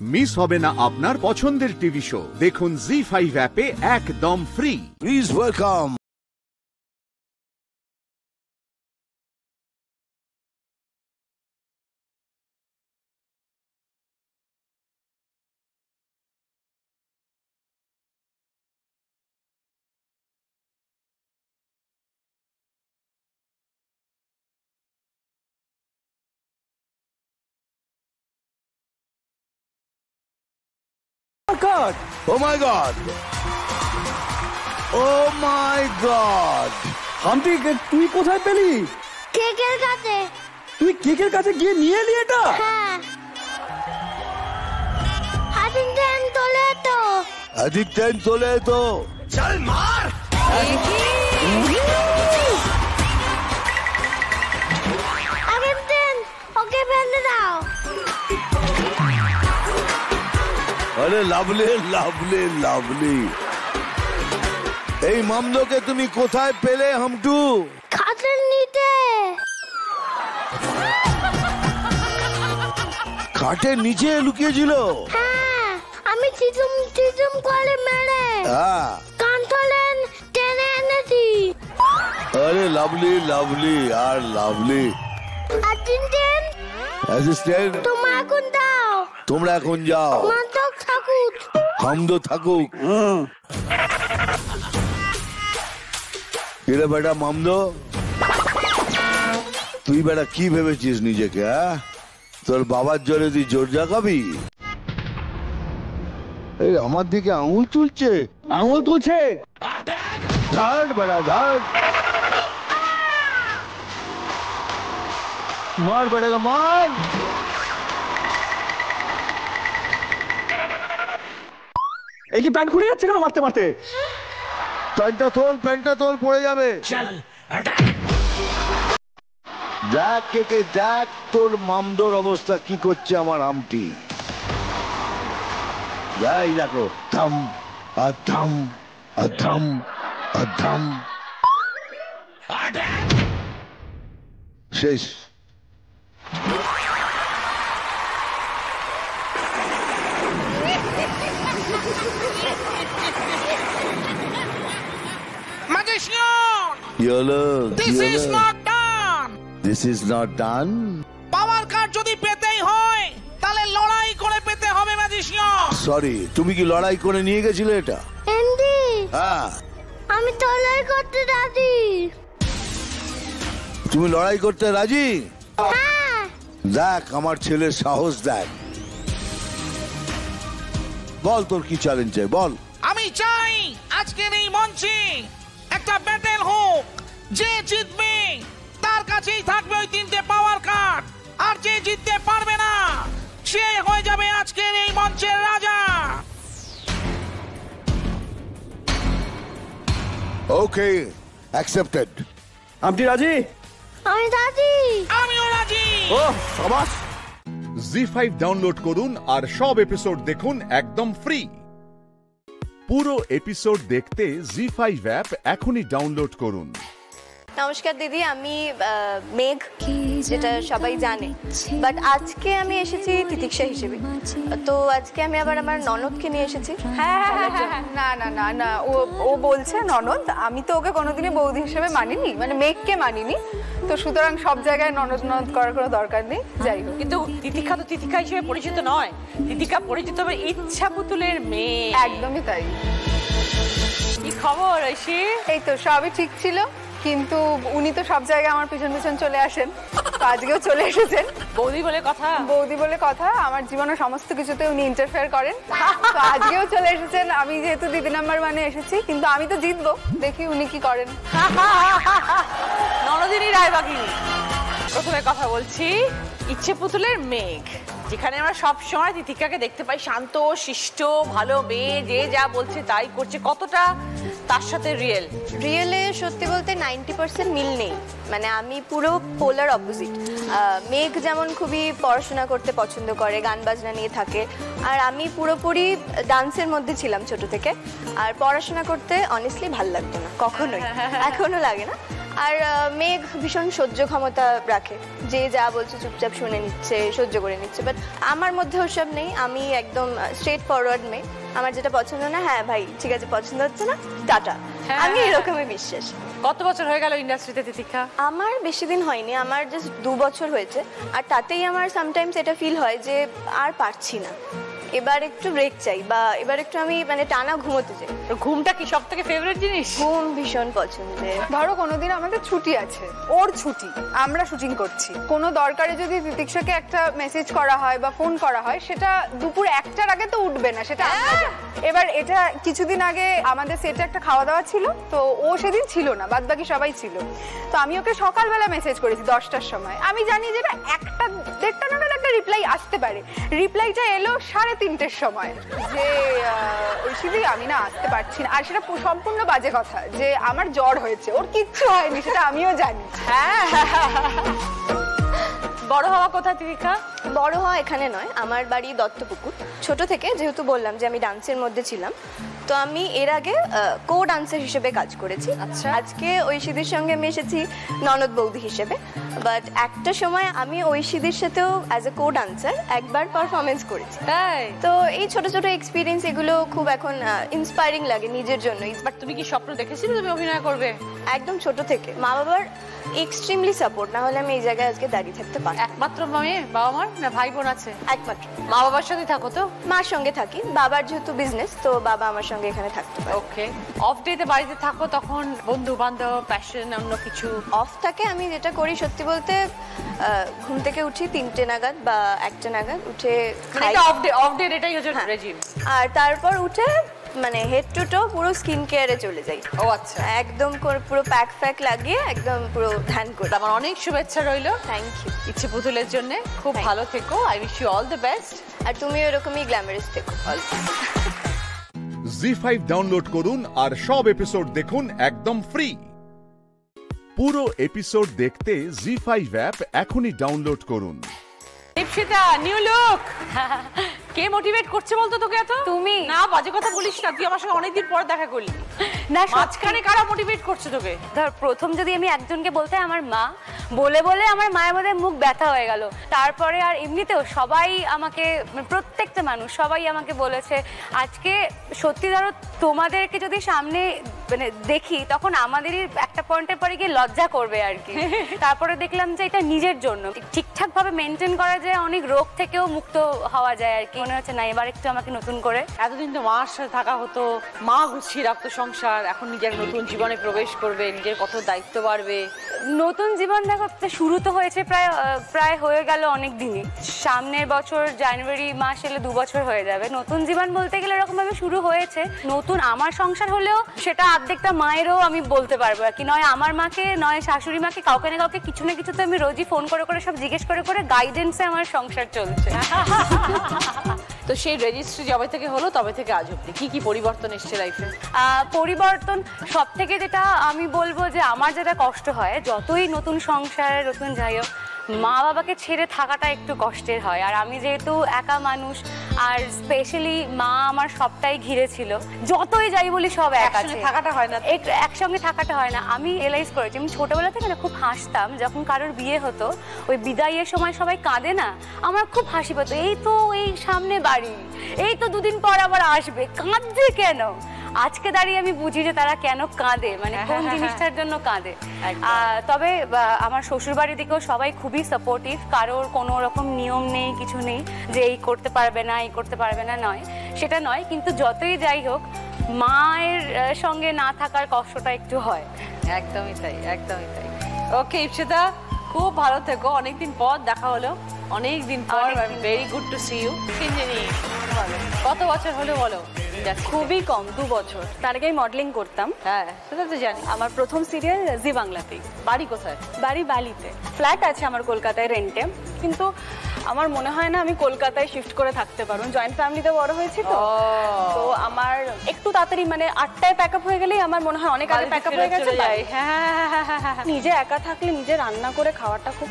Miss হবে না আপনার পছন্দের টিভি শো। দেখুন জি5 অ্যাপে একদম free. Please welcome. God! Oh my God! Oh my God! হামটি তুই কোথায় পেলি? কেকের কাছে। তুই কেকের কাছে গিয়ে নিয়ে এলি এটা? হ্যাঁ। আদিত্যেন তোলে তো। আদিত্যেন তোলে তো। চল মার। আদিত্যেন ওকে ফেলে দাও। আরে লাভলি লাভলি লাভলি, এই মামদোকে তুমি কোথায় পেলে হামটু? খাটের নিচে। খাটের নিচে লুকিয়েছিল? হ্যাঁ, আমি চিজুম চিজুম করে মেরে কানতলেন টেনে এনেছি। আরে লাভলি লাভলি আর লাভলি। আদিত্যেন অ্যাসিস্ট্যান্ট তোমরা এখন দাও। তোমরা এখন যাও। মাদক থাকুক। হামদো থাকুক। কিরে বেটা মামদো, তুই বেটা কি ভেবেছিস নিজেকে? হ্যাঁ, তোর বাবার জোরে তুই জোর জাগাবি? এই আমার দিকে আঙুল তুলছে। আঙুল তুলছে? ধার বেটা ধার, মার বেটাকে মার। এই কি প্যান্ট খুলে যাচ্ছে কেন মারতে মারতে? প্যান্টটা তোল পড়ে যাবে। দেখ কে দেখ তোর মামদোর অবস্থা কি করছে আমার আমটি। যাই দেখো, থাম আধাম আধাম আধাম। শেষ। Magician! This is not done! This is not done? Power card যদি পেতেই হয় তাহলে লড়াই করে পেতে হবে ম্যাজিশিয়ান। সরি, তুমি কি লড়াই করে নিয়ে গেছিলে এটা? এন্ডি হ্যাঁ, আমি তো লড়াই করতে রাজি। তুমি লড়াই করতে রাজি? হ্যাঁ। দেখ আমার ছেলের সাহস দেখ। বল তোর কি চ্যালেঞ্জ চাই, বল। আমি চাই আজকের এই মঞ্চে একটা ব্যাটেল হোক। যে জিতবে তার কাছেই থাকবে ওই 3টে পাওয়ার কার্ড, আর যে জিততে পারবে না সে হয়ে যাবে আজকের এই মঞ্চের রাজা। ওকে, অ্যাকসেপ্টেড। আপনি রাজি? আমি রাজি। আমিও রাজি। ও শাবাশ। জি5 ডাউনলোড করুন আর সব এপিসোড দেখুন একদম ফ্রি। পুরো এপিসোড দেখতে জি5 অ্যাপ এখনই ডাউনলোড করুন। নমস্কার দিদি, আমি মেঘ, যেটা সবাই জানে, বাট আজকে আমি এসেছি তিতিক্ষা হিসেবে। তো আজকে আমি আবার আমার ননদকে নিয়ে এসেছি। হ্যাঁ, না না না না, ও বলছে ননদ। আমি তো ওকে কোনোদিনই বৌদি হিসেবে মানিনি, মানে মেঘকে মানিনি। তো সুতরাং সব জায়গায় ননদ ননদ করার কোনো দরকার নেই। যাই হোক, কিন্তু তিতিক্ষা তো তিতিক্ষা হিসেবে পরিচিত নয়। তিতিক্ষা পরিচিত হবে ইচ্ছা পুতুলের মেয়ে। একদমই তাই। কি খবর ঐশী? এই তো সবই ঠিক ছিল, কিন্তু উনি তো সব জায়গায় আমার পিছন পিছন চলে আসেন। তো আজকেও চলে এসেছেন। বৌদি বলে কথা? বৌদি বলে কথা। আমার জীবনের সমস্ত কিছুতে উনি ইন্টারফেয়ার করেন। তো আজকেও চলে এসেছেন। আমি যেহেতু দিদি নাম্বার মানে এসেছি, কিন্তু আমি তো জিতবো, দেখি উনি কি করেন। ননদিনী রায়বাগিনী, প্রথমে কথা বলছি ইচ্ছে পুতুলের মেঘ, যেখানে আমরা সব সময় তিতিক্ষাকে দেখতে পাই শান্ত শিষ্ট ভালো মেয়ে, যে যা বলছে তাই করছে। কতটা তার সাথে রিয়েলে সত্যি বলতে 90% মিল নেই। মানে আমি পুরো পোলার অপোজিট। মেঘ যেমন খুবই পড়াশোনা করতে পছন্দ করে, গান বাজনা নিয়ে থাকে, আর আমি পুরোপুরি ডান্সের মধ্যে ছিলাম ছোট থেকে। আর পড়াশোনা করতে অনেস্টলি ভাল লাগতো না কখনোই, এখনো লাগে না। আর মেঘ ভীষণ সহ্য ক্ষমতা রাখে, যে যা বলছে চুপচাপ শুনে নিচ্ছে, সহ্য করে নিচ্ছে। বাট আমার মধ্যে ওসব নেই, আমি একদম স্ট্রেট ফরওয়ার্ড মেয়ে। আমার যেটা পছন্দ না, হ্যাঁ ভাই ঠিক আছে পছন্দ হচ্ছে না, টাটা। আমি এরকমই বিশ্বাস। কত বছর হয়ে গেল ইন্ডাস্ট্রিতে তিতিক্ষা? আমার বেশি দিন হয়নি, আমার জাস্ট 2 বছর হয়েছে। আর তাতেই আমার সামটাইমস এটা ফিল হয় যে আর পারছি না, এবার একটু ব্রেক চাই, বা এবার একটু আমি মানে টানা ঘুমোতে চাই। ঘুমটা কি সব থেকে ফেভারিট জিনিস? ঘুম ভীষণ পছন্দের। ধরো কোনোদিন আমাদের ছুটি আছে, ওর ছুটি, আমরা শুটিং করছি, কোনো দরকারে যদি তিতিক্ষাকে একটা মেসেজ করা হয় বা ফোন করা হয়, সেটা দুপুর 1টার আগে তো উঠবে না, সেটা আমরা জানি। এবার এটা কিছুদিন আগে আমাদের সেটে একটা খাওয়া দাওয়া ছিল, তো ও সেদিন ছিল না, বাদ বাকি সবাই ছিল। তো আমি ওকে সকালবেলা মেসেজ করেছি 10টার সময়, আমি জানি যে 1টা 1:30 নাগাদ একটা রিপ্লাই আসতে পারে। রিপ্লাইটা এলো 3:30-র সময় যে ঐশীদি আমি না আসতে পারছি না। আর সেটা সম্পূর্ণ বাজে কথা, যে আমার জ্বর হয়েছে, ওর কিচ্ছু হয়নি, সেটা আমিও জানি। হ্যাঁ বড় হওয়া কোথায় তিতিক্ষা? বড় হওয়া এখানে নয়, আমার বাড়ি দত্তপুকুর। ছোট থেকে যেহেতু বললাম যে আমি ডান্সের মধ্যে ছিলাম, তো আমি এর আগে কো ডান্সার হিসেবে কাজ করেছি। আচ্ছা। আজকে ঐশীদির সঙ্গে আমি এসেছি ননদ বৌদি হিসেবে, বাট একটা সময় আমি ঐশীদির সাথেও অ্যাজ এ কো ডান্সার একবার পারফরমেন্স করেছি। তাই? তো এই ছোট ছোট এক্সপিরিয়েন্স এগুলো খুব এখন ইন্সপায়ারিং লাগে নিজের জন্যই। বাট তুমি কি স্বপ্ন দেখেছিলে তুমি অভিনয় করবে? একদম ছোট থেকে মা বাবার এক্সট্রিমলি সাপোর্ট, না হলে আমি এই জায়গায় আজকে দাঁড়িয়ে থাকতে পারি। একমাত্র মেয়ে বাবা মার, না ভাই বোন আছে? একমাত্র। মা বাবার সাথে থাকো তো? মার সঙ্গে থাকি, বাবার যেহেতু বিজনেস, তো বাবা আমার সঙ্গে এখানে থাকতে পারে। ওকে। অফ ডেতে বাড়িতে থাকো, তখন বন্ধু বান্ধব, প্যাশন, অন্য কিছু? অফ থাকে আমি যেটা করি সত্যি বলতে, ঘুম থেকে উঠি 3টে নাগাদ বা 1টা নাগাদ, উঠে খাই। অফ ডে এটাই হচ্ছে রেজিম। আর তারপর উঠে মানে হেড টু টো পুরো স্কিন কেয়ারে চলে যাই। ও আচ্ছা। একদম পুরো প্যাক ফ্যাক লাগিয়ে একদম পুরো ধ্যান করি। আমার অনেক শুভেচ্ছা রইলো। Thank you. ইচ্ছে পুতুলের জন্য খুব ভালো থেকো। I wish you all the best. আর তুমিও এরকমই গ্ল্যামারাস থেকো। জি5 ডাউনলোড করুন আর সব এপিসোড দেখুন একদম ফ্রি। পুরো এপিসোড দেখতে জি5 অ্যাপ এখনই ডাউনলোড করুন। Dipshita, new look. কে মোটিভেট করছে বলতো তোকে এত? তুমি। না বাজে কথা বলিস না, তুই আমার সঙ্গে অনেকদিন পর দেখা করলি। না মাঝখানে কারা মোটিভেট করছে তোকে? ধর প্রথম যদি আমি একজনকে বলতে, আমার মা। বলে বলে আমার মায়ের মধ্যে মুখ ব্যথা হয়ে গেল। তারপরে আর এমনিতেও সবাই আমাকে, প্রত্যেকটা মানুষ সবাই আমাকে বলেছে। আজকে সত্যি ধরো তোমাদেরকে যদি সামনে মানে দেখি, তখন আমাদেরই একটা পয়েন্টের পরে গিয়ে লজ্জা করবে আর কি। তারপরে দেখলাম যে এটা নিজের জন্য ঠিকঠাক ভাবে মেনটেন করা যায়, অনেক রোগ থেকেও মুক্ত হওয়া যায় আর কি। মনে হচ্ছে না এবার একটু আমাকে নতুন করে। এতদিন তো মার সাথে থাকা হতো, মা গুছিয়ে রাখতো সংসার, এখন নিজের নতুন জীবনে প্রবেশ করবে, নিজের কত দায়িত্ব বাড়বে। নতুন জীবন দেখো, শুরু তো হয়েছে প্রায় হয়ে গেল অনেক দিনই। সামনের বছর জানুয়ারি মাস এলে 2 বছর হয়ে যাবে। নতুন জীবন বলতে গেলে এরকম ভাবে শুরু হয়েছে। নতুন আমার সংসার হলেও সেটা অর্ধেকটা মায়েরও আমি বলতে পারবো আর কি। নয় আমার মাকে, নয় শাশুড়ি মাকে, কাউকে না কাউকে কিছু না কিছু তো আমি রোজই ফোন করে করে সব জিজ্ঞেস করে করে গাইডেন্সে আমার সংসার চলছে। তো সেই রেজিস্ট্রি যবে থেকে হলো তবে থেকে আজ অব্দি কি কি পরিবর্তন এসছে লাইফে? পরিবর্তন সব থেকে যেটা আমি বলবো যে আমার যেটা কষ্ট হয়, যতই নতুন সংসার নতুন যাই হোক, মা বাবাকে ছেড়ে থাকাটা একটু কষ্টের হয়। আর আমি যেহেতু একা মানুষ, আর স্পেশালি মা আমার সবটাই ঘিরে ছিল, যতই যাই বলি সব এক আছে, থাকাটা হয় না, একসঙ্গে থাকাটা হয় না। আমি রিয়েলাইজ করেছি, আমি ছোটবেলা থেকে না খুব হাসতাম যখন কারোর বিয়ে হতো, ওই বিদায়ের সময় সবাই কাঁদে না, আমার খুব হাসি পেত। এই তো এই সামনে বাড়ি, এই তো 2 দিন পর আবার আসবে, কাঁদছে কেন? আজকে দাঁড়িয়ে আমি বুঝি যে তারা কেন কাঁদে, মানে কোন জিনিসটার জন্য কাঁদে। তবে আমার শ্বশুর বাড়ির দিকেও সবাই খুবই সাপোর্টিভ, কারোর কোনো রকম নিয়ম নেই, কিছু নেই যে এই করতে পারবে না, এই করতে পারবে না, নয় সেটা নয়। কিন্তু যতই যাই হোক, মায়ের সঙ্গে না থাকার কষ্টটা একটু হয়। একদমই তাই, একদমই তাই। ওকে ইপসিতা, খুব ভালো থেকো। অনেকদিন পর দেখা হলো, অনেকদিন পর। Very good to see you. কত বছর হলো বলো? খুবই কম, 2 বছর। তার আগে মডেলিং করতাম। হ্যাঁ সেটা তো জানি। আমার প্রথম সিরিয়াল জি বাংলাতেই। বাড়ি কোথায়? বাড়ি বালিতে। ফ্ল্যাট আছে আমার কলকাতায় রেন্টে, কিন্তু আমার মনে হয় না আমি কলকাতায় শিফট করে থাকতে পারবো। জয়েন্ট ফ্যামিলিতে বড় হয়েছি তো, তো আমার একটু তাড়াতাড়ি মানে 8টায় প্যাক আপ হয়ে গেলেই আমার মনে হয় অনেক আগে প্যাক আপ হয়ে গেছে। নিজে একা থাকলে নিজে রান্না করে খাওয়াটা খুব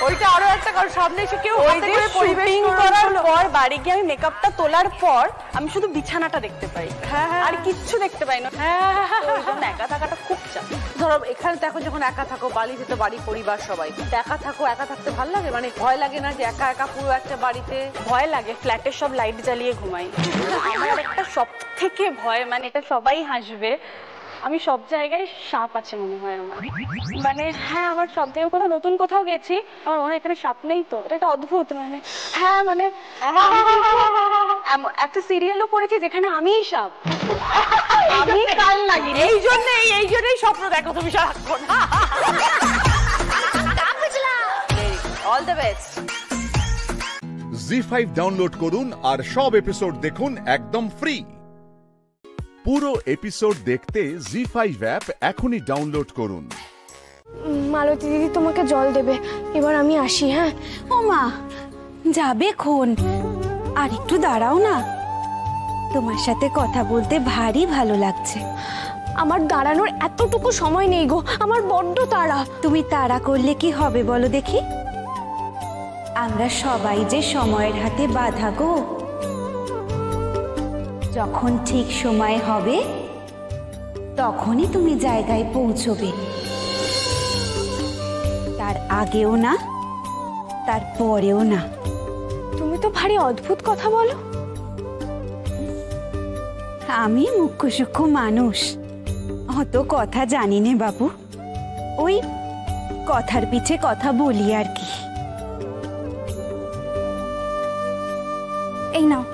ওইটা আরো একটা কারণ, সামনে এসে কেউ ওই হাতে যে করে পরিবেশ শুটিং করার করার পর বাড়ি গিয়ে আমি মেকআপটা তোলার পর আমি শুধু বিছানাটা দেখতে পাই, আর কিচ্ছু দেখতে পাই না। ওই জন্য একা থাকাটা খুব চাপ। ধরো এখানে দেখো যখন একা থাকো, বাড়িতে তো বাড়ি পরিবার সবাই, একা থাকো, একা থাকতে ভালো লাগে? মানে ভয় লাগে না যে একা একা পুরো একটা বাড়িতে? ভয় লাগে, ফ্ল্যাটের সব লাইট জ্বালিয়ে ঘুমাই। আমার একটা সব থেকে ভয়, মানে এটা সবাই হাসবে, আমি সব জায়গায় সাপ আছে মনে হয় আমার। মানে হ্যাঁ, আমার সব থেকে কোথাও নতুন কোথাও গেছি, আমার মনে হয় এখানে সাপ নেই তো, এটা একটা অদ্ভুত। মানে হ্যাঁ, মানে একটা সিরিয়ালও পড়েছি যেখানে আমিই সাপ, আমি কাল লাগি। এই জন্যই স্বপ্ন দেখো তুমি সারাক্ষণ। All the best. জি5 ডাউনলোড করুন আর সব এপিসোড দেখুন একদম ফ্রি। পুরো এপিসোড দেখতে জি5 অ্যাপ এখনই ডাউনলোড করুন। মালতী দিদি তোমাকে জল দেবে, এবার আমি আসি। হ্যাঁ ও মা, যাবে খন, আর একটু দাঁড়াও না, তোমার সাথে কথা বলতে ভারী ভালো লাগছে। আমার দাঁড়ানোর এতটুকু সময় নেই গো, আমার বড্ড তাড়া। তুমি তাড়া করলে কি হবে বলো দেখি? আমরা সবাই যে সময়ের হাতে বাঁধা গো, যখন ঠিক সময় হবে তখনই তুমি জায়গায় পৌঁছবে, তার আগেও না, তার পরেও না। তুমি তো ভারী অদ্ভুত কথা বলো। আমি মুখ্য সূক্ষ্ম মানুষ, অত কথা জানি নে বাবু, ওই কথার পিছে কথা বলি আর কি। এই নাও।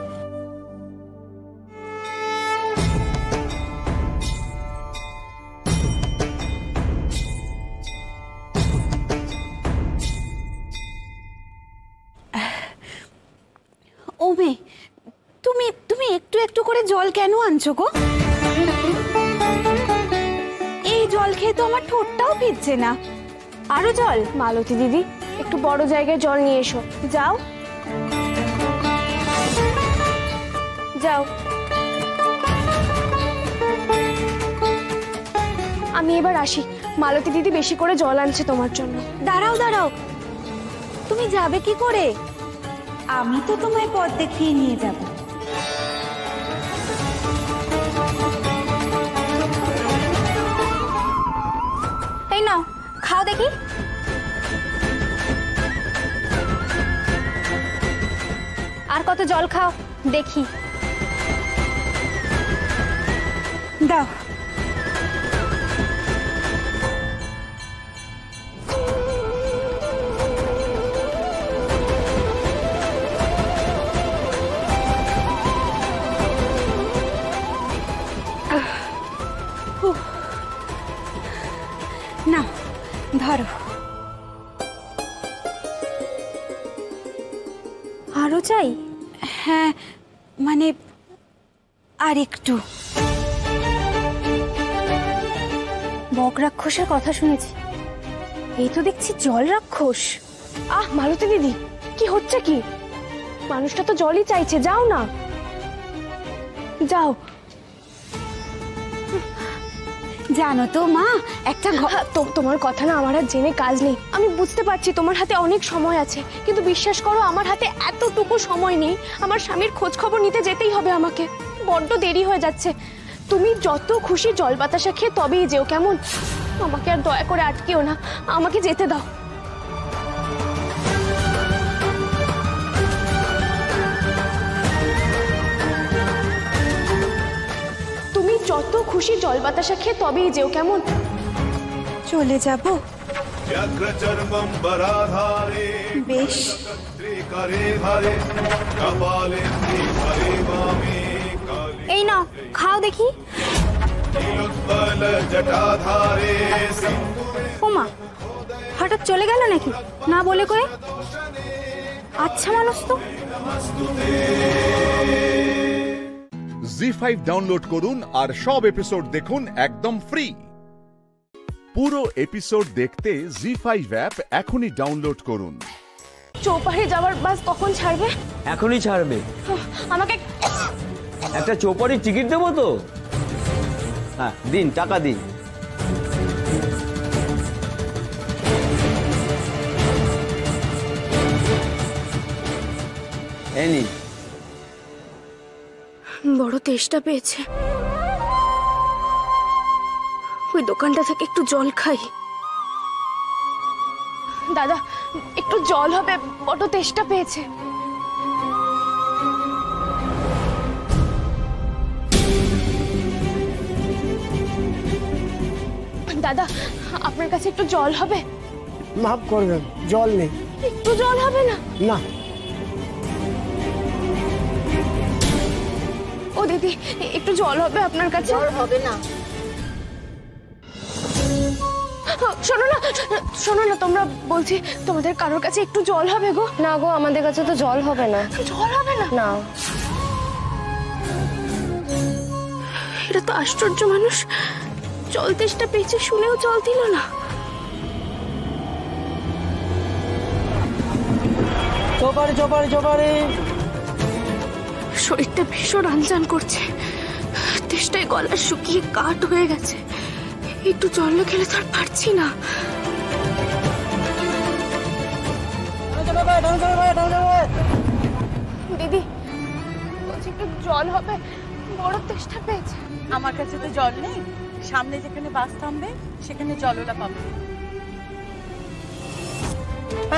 ও মেয়ে, তুমি তুমি একটু একটু করে জল কেন আনছো গো? এই জল খেয়ে তো আমার ঠোঁটটাও ভিজছে না। আরো জল? মালতী দিদি, একটু বড় জায়গায় জল নিয়ে এসো। যাও যাও। আমি এবার আসি, মালতী দিদি বেশি করে জল আনছে তোমার জন্য। দাঁড়াও দাঁড়াও, তুমি যাবে কি করে? আমি তো তোমায় পথ দেখিয়ে নিয়ে যাব। এই নাও, খাও দেখি। আর কত জল খাও দেখি। দাও। না, ধরো। আরো চাই? হ্যাঁ, মানে আর একটু। বক রাক্ষসের কথা শুনেছি, এই তো দেখছি জল রাক্ষস। মালতী দিদি, কি হচ্ছে কি? মানুষটা তো জলই চাইছে, যাও না, যাও। জানো তো মা, একটা তোমার কথা না আমার আর জেনে কাজ নেই। আমি বুঝতে পারছি তোমার হাতে অনেক সময় আছে, কিন্তু বিশ্বাস করো আমার হাতে এতটুকু সময় নেই। আমার স্বামীর খোঁজ খবর নিতে যেতেই হবে আমাকে, বড্ড দেরি হয়ে যাচ্ছে। তুমি যত খুশি জল বাতাসা খেয়ে তবেই যেও, কেমন? আমাকে আর দয়া করে আটকেও না, আমাকে যেতে দাও। তুমি যত খুশি জল বাতাসা খেয়ে তবেই যেও, কেমন? চলে যাব। বেশ। এই নাও, খাও দেখি। ওমা, হঠাৎ চলে গেল নাকি, না বলে করে? আচ্ছা মানুষ তো। জি5 ডাউনলোড করুন আর সব এপিসোড দেখুন একদম ফ্রি। পুরো এপিসোড দেখতে জি5 অ্যাপ এখনই ডাউনলোড করুন। চৌপাড়ে যাওয়ার বাস কখন ছাড়বে? এখনই ছাড়বে। আমাকে একটা চৌপাড়ির টিকিট দেবো তো? হ্যাঁ দিন, টাকা দিন। এই নিন। বড় তেষ্টা পেয়েছে, ওই দোকানটা থেকে একটু জল খাই। দাদা একটু জল হবে, বড় তেষ্টা পেয়েছে। দাদা আপনার কাছে একটু জল হবে? মাফ করবেন, জল নেই। একটু জল হবে না? না। ও দিদি একটু জল হবে আপনার কাছে? জল হবে না। শোনো না, শোনো না, তোমরা বলছি তোমাদের কারোর কাছে একটু জল হবে গো? না গো, আমাদের কাছে তো জল হবে না। জল হবে না? না। এটা তো আশ্চর্য মানুষ, জল তেষ্টা পেয়েছে শুনেও জল দিল না। চপারে চপারে চপারে। শরীরটা ভীষণ আনজান করছে, তেষ্টায় গলা শুকিয়ে কাঠ হয়ে গেছে। একটু জল না খেলে তো আর পারছি না। দিদি বলছি একটু জল হবে, বড় তেষ্টা পেয়েছে। আমার কাছে তো জল নেই, সামনে যেখানে বাস থামবে সেখানে জলওয়ালা পাবে।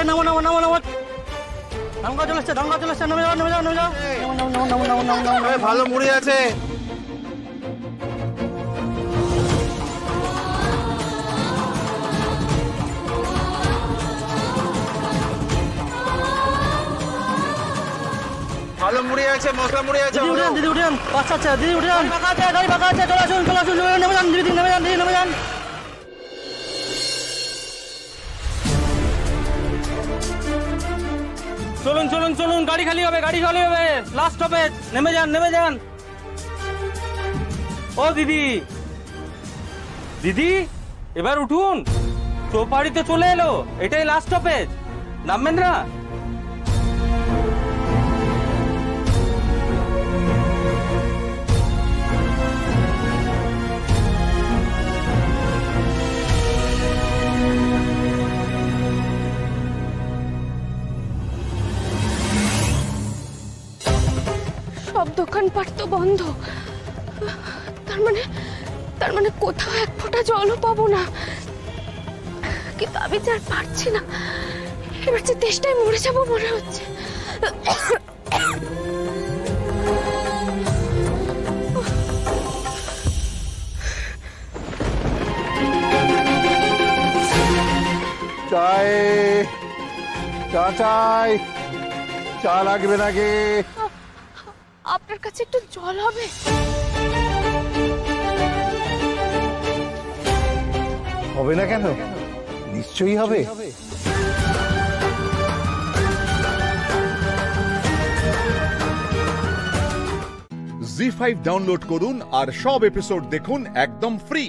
নামো নামো নামো নামো, ঢঙ্গা চলে আসছে, ঢঙ্গা চলে আসছে, নেমে যাও নেমে যাও নেমে যাও। ভালো মুড়ি আছে। ভালো মুড়ি আছে, মশলা মুড়ি আছে। দিদি উঠেন, দিদি উঠেন, বাচ্চা আছে, দিদি উঠেন। ফাঁকা আছে, গাড়ি ফাঁকা আছে, চলে আসুন চলে আসুন, নেমে যান দিদি, নেমে যান দিদি, নেমে যান। চলুন চলুন চলুন, গাড়ি খালি হবে, গাড়ি খালি হবে, লাস্ট স্টপেজ, নেমে যান নেমে যান। ও দিদি, দিদি এবার উঠুন, চৌপাড়িতে চলে এলো, এটাই লাস্ট স্টপেজ, নামবেন না? সব দোকানপাট তো বন্ধ, তার মানে কোথাও এক ফোঁটা জলও পাবো না। কিন্তু আমি তো আর পারছি না, এবার যে তেষ্টায় মরে যাবো মনে হচ্ছে। চাই চা চাই, চা লাগবে নাকি? আপনার কাছে একটু জল হবে? হবে না কেন, নিশ্চয়ই হবে। জি5 ডাউনলোড করুন আর সব এপিসোড দেখুন একদম ফ্রি।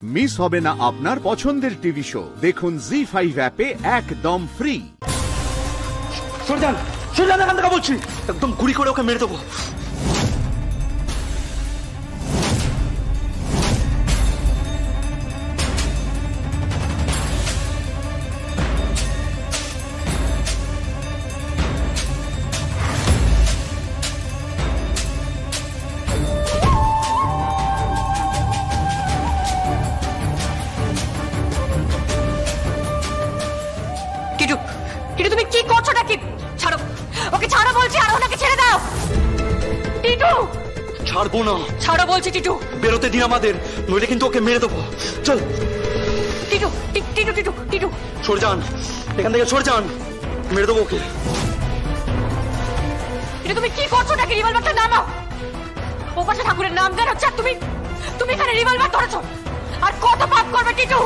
মিস হবে না আপনার পছন্দের টিভি শো, দেখুন জি5 অ্যাপে একদম ফ্রি। সরজান, সরজান এখান থেকে বলছি, একদম গুলি করে ওকে মেরে দেবো। টিটু, টিটু তুমি কি করছো নাকি? ছাড়ো ওকে, ছাড়ো বলছি, আর ওনাকে ছেড়ে দাও। টিটু ছাড়বো না। ছাড়ো বলছি টিটু। বেরোতে দিন আমাদের, নইলে কিন্তু ওকে মেরে দেবো। চল টিটু, টিটু টিটু টিটু সরে যান, এখান থেকে সরে যান, মেরে দেবো ওকে। টিটু তুমি কি করছো নাকি? রিভলভারটা নামাও। ও পাশে ঠাকুরের নাম দেন হচ্ছে, আর তুমি এখানে রিভলভার ধরেছো। আর কত পাপ করবে টিটু?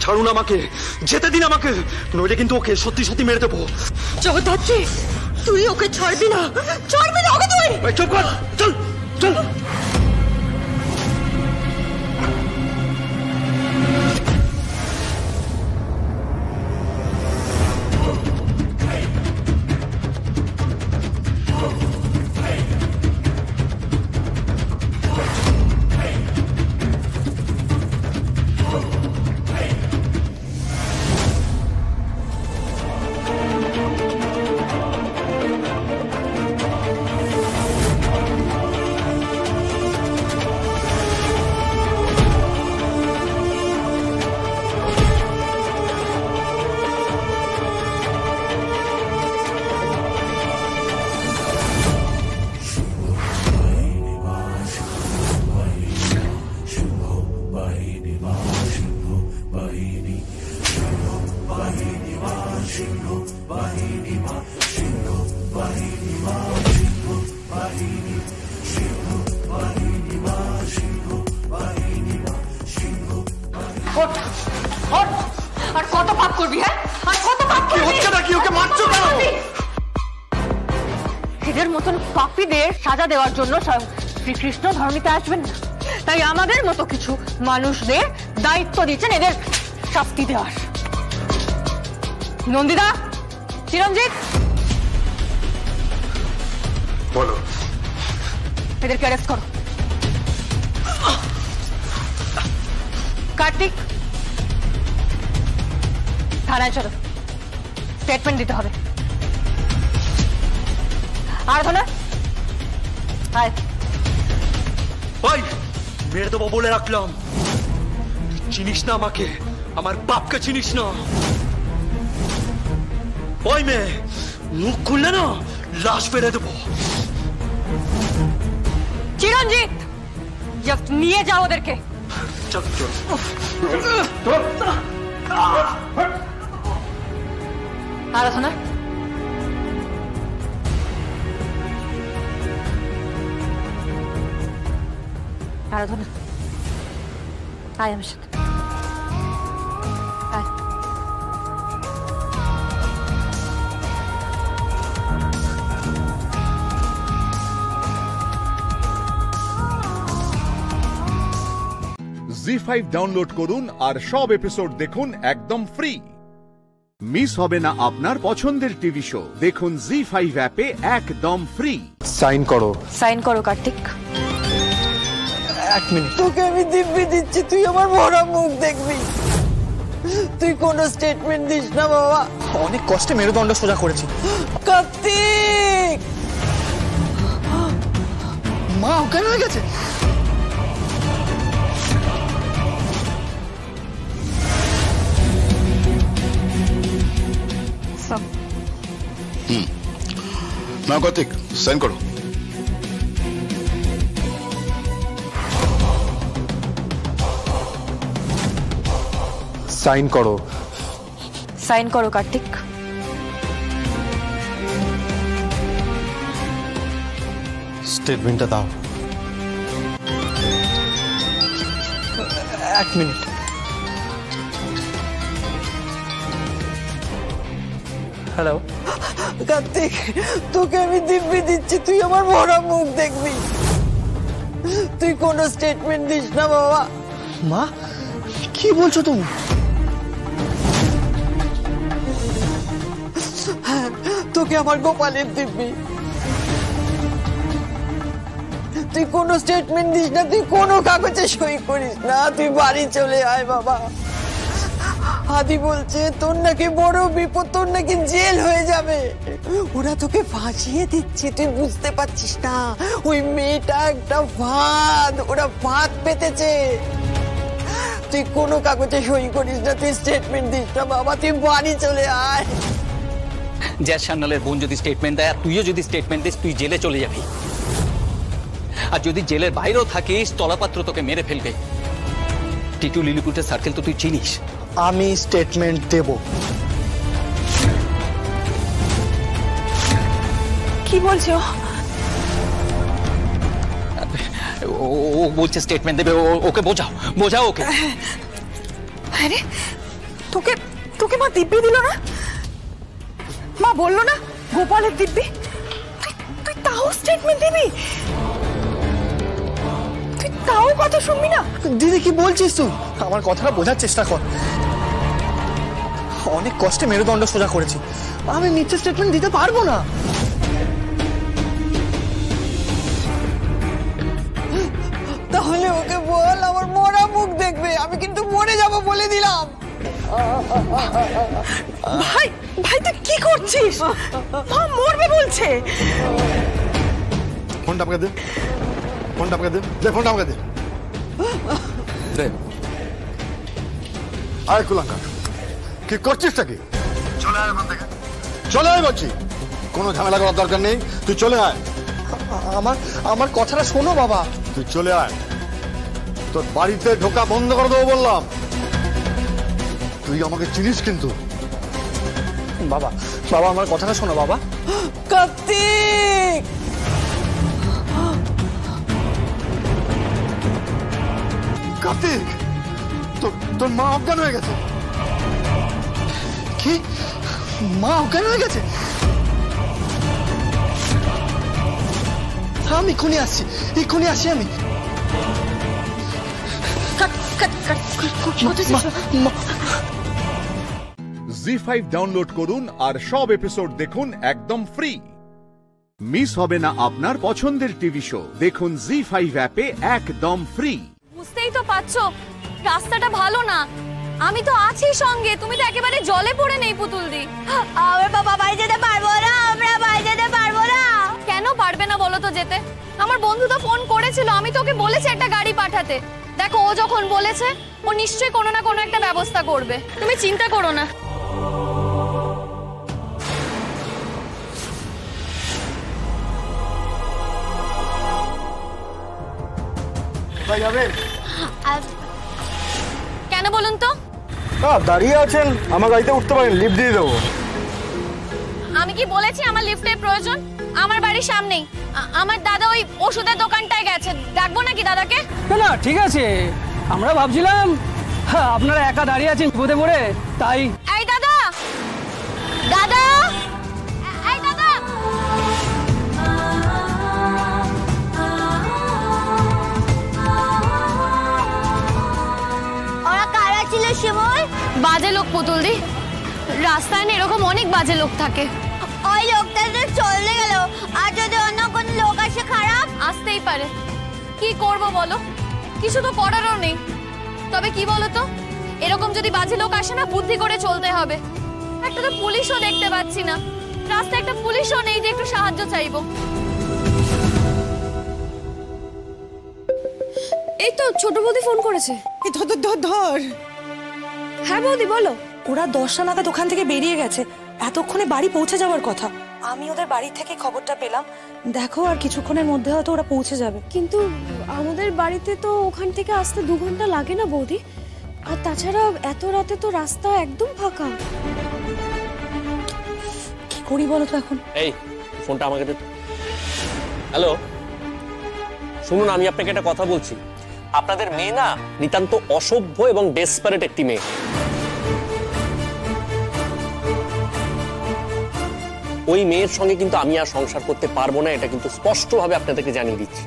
ছাড়ুন আমাকে, যেতে দিন আমাকে, নইলে কিন্তু ওকে সত্যি সত্যি মেরে দেবো। জগদ্ধাত্রী, তুই ওকে ছাড়বি না, ছাড়বি না ওকে তুই। চুপ কর, চল চল। আর কত পাপ করবি? হ্যাঁ, আর কত পাপ করবি? হচ্ছে নাকি? ওকে মারছো কেন? এদের মতন পাপীদের সাজা দেওয়ার জন্য শ্রীকৃষ্ণ ধরণীতে আসবেন না, তাই আমাদের মতো কিছু মানুষদের দায়িত্ব দিচ্ছেন এদের শাস্তি দেওয়ার। নন্দিতা, চিরঞ্জিত, বলো। এদেরকে অ্যারেস্ট করো। কার্তিক, থানায় চলো, স্টেটমেন্ট দিতে হবে। আরাধনা, আয়। ভাই, মেরে দেবো বলে রাখলাম। চিনিস না আমাকে, আমার বাপকে চিনিস না। ওই মেয়ে, মুখ খুললে না লাশ ফেলে দেবো। চিরঞ্জিত, জাস্ট নিয়ে যাও ওদেরকে। চল চল। আরাধনা, আরাধনা, আয় আমার সাথে। আয়। জি5 ডাউনলোড করুন আর সব এপিসোড দেখুন একদম ফ্রি। মিস হবে না আপনার পছন্দের টিভি শো, দেখুন জি5 অ্যাপে একদম ফ্রি। সাইন করো। সাইন করো কার্তিক। এক মিনিট। তোকে আমি দিব্যি দিচ্ছি, তুই আমার ভরা মুখ দেখবি। তুই কোনো স্টেটমেন্ট দিস না বাবা। অনেক কষ্টে মেরুদণ্ড সোজা করেছি। কার্তিক, মা অজ্ঞান হয়ে গেছে। না কার্তিক, সাইন করো। সাইন করো। সাইন করো কার্তিক। স্টেটমেন্টটা দাও। এক মিনিট। হ্যালো কার্তিক, তোকে আমি দিব্যি দিচ্ছি, তুই আমার ভরা মুখ দেখবি। তুই কোনো স্টেটমেন্ট দিস না বাবা। মা, কি বলছো তুমি? তোকে আমার গোপালের দিব্যি। তুই কোনো স্টেটমেন্ট দিস না, তুই কোনো কাগজে সই করিস না, তুই বাড়ি চলে আয় বাবা। আদি বলছে তোর নাকি বড় বিপদ, তোর নাকি জেল হয়ে যাবে। ওরা তোকে ফাঁসিয়ে দিচ্ছে, তুই বুঝতে পারছিস না। ওই মেয়েটা একটা ফাঁদ, ওরা ফাঁদ পেতেছে। তুই কোনো কাগজে সই করিস না, তুই স্টেটমেন্ট দিস না বাবা, তুই বাড়ি চলে আয়। জ্যাজ সান্যালের বোন যদি স্টেটমেন্ট দেয় আর তুইও যদি স্টেটমেন্ট দিস, তুই জেলে চলে যাবি। আর যদি জেলের বাইরেও থাকিস, তলাপাত্র তোকে মেরে ফেলবে। টিটু লিলিপুটের সার্কেল তো তুই চিনিস। আমি স্টেটমেন্ট দেব। কি বলছো? ও বলছে স্টেটমেন্ট দেবে, ওকে বোঝাও, বোঝাও ওকে। আরে তোকে তোকে মা দিব্যি দিল না? মা বললো না গোপালের দিব্যি? তুই তাও স্টেটমেন্ট দিবি? তুই তাও কথা শুনবি না? দিদি কি বলছিস তুই? আমার কথাটা বোঝার চেষ্টা কর। অনেক কষ্টে মেরুদণ্ড সোজা করেছি, আমি নিচে স্টেটমেন্ট দিতে পারবো না। তাহলে ওকে বল আমার মরা মুখ দেখবে, আমি কিন্তু মরে যাব বলে দিলাম। ভাই ভাই তুই কি করছিস? মা মরবে বলছে। ফোনটা আমাকে দে, ফোনটা আমাকে দে, দে ফোনটা আমাকে দে। দে। আয় কুলাঙ্কা, কি করছিসটা কি? চলে আয় ওখান থেকে, চলে আয় বলছি। কোনো ঝামেলা করার দরকার নেই, তুই চলে আয়। আমার কথাটা শোনো বাবা। তুই চলে আয়, তোর বাড়িতে ঢোকা বন্ধ করে দেবো বললাম। তুই আমাকে চিনিস কিন্তু। বাবা বাবা আমার কথাটা শোনো বাবা। কার্তিক কার্তিক তোর মা অজ্ঞান হয়ে গেছে। কি মা অজ্ঞান হয়ে গেছে? আমি এক্ষুনি আসছি আমি। জি5 ডাউনলোড করুন আর সব এপিসোড দেখুন একদম ফ্রি। মিস হবে না আপনার পছন্দের টিভি শো, দেখুন জি5 অ্যাপে একদম ফ্রি। বুঝতেই তো পারছো রাস্তাটা ভালো না, আমি তো আছি সঙ্গে, তুমি তো একেবারে জলে পড়ে নেই পুতুল দি। আমরা বাবা বাড়ি যেতে পারবো না, আমরা বাড়ি যেতে পারবো না। কেন পারবে না বলো তো যেতে? আমার বন্ধু তো ফোন করেছিল, আমি তোকে বলেছি একটা গাড়ি পাঠাতে। দেখো ও যখন বলেছে ও নিশ্চয়ই কোনো না কোনো একটা ব্যবস্থা করবে, তুমি চিন্তা করো না। কেন বলুন তো? দাঁড়িয়ে আছেন, আমার গাড়িতে উঠতে পারেন, লিফট দিয়ে দেবো। আমি কি বলেছি আমার লিফটের প্রয়োজন? আমার বাড়ির সামনেই আমার দাদা ওই ওষুধের দোকানটায় গেছে, ডাকবো নাকি দাদাকে? না ঠিক আছে, আমরা ভাবছিলাম আপনারা একা দাঁড়িয়ে আছেন বিপদে পড়ে, তাই। এই দাদা, দাদা, এই দাদা। ওরা কারা ছিল শিমুল? বাজে লোক পুতুল দি, রাস্তায় না এরকম অনেক বাজে লোক থাকে। ওই লোকটা তো চলে গেল, আর যদি অন্য কোনো লোক আসে খারাপ? আসতেই পারে, কি করব বলো, কিছু তো করারও নেই। তবে কি বলো তো, এরকম যদি বাজে লোক আসে না বুদ্ধি করে চলতে হবে। একটা তো পুলিশও দেখতে পাচ্ছি না, রাস্তায় একটা পুলিশও নেই যে একটু সাহায্য চাইবো। এই তো ছোট বৌদি ফোন করেছে। ধর। হ্যাঁ বৌদি বলো। ওরা 10টা নাগাদ ওখান থেকে বেরিয়ে গেছে, এতক্ষণে বাড়ি পৌঁছে যাওয়ার কথা। আমি ওদের বাড়ি থেকে খবরটা পেলাম, দেখো আর কিছুক্ষণের মধ্যে হয়তো ওরা পৌঁছে যাবে। কিন্তু আমাদের বাড়িতে তো ওখান থেকে আসতে 2 ঘন্টা লাগে না বৌদি, আর তাছাড়া এত রাতে তো রাস্তা একদম ফাঁকা। কি করি বলো তো এখন? এই ফোনটা আমাকে দে। হ্যালো, শুনুন আমি আপনাকে একটা কথা বলছি। আপনাদের মেয়ে না নিতান্ত অসভ্য এবং ডেসপারেট একটি মেয়ে। ওই মেয়ের সঙ্গে কিন্তু আমি আর সংসার করতে পারবো না, এটা কিন্তু স্পষ্টভাবে আপনাদেরকে জানিয়ে দিচ্ছি।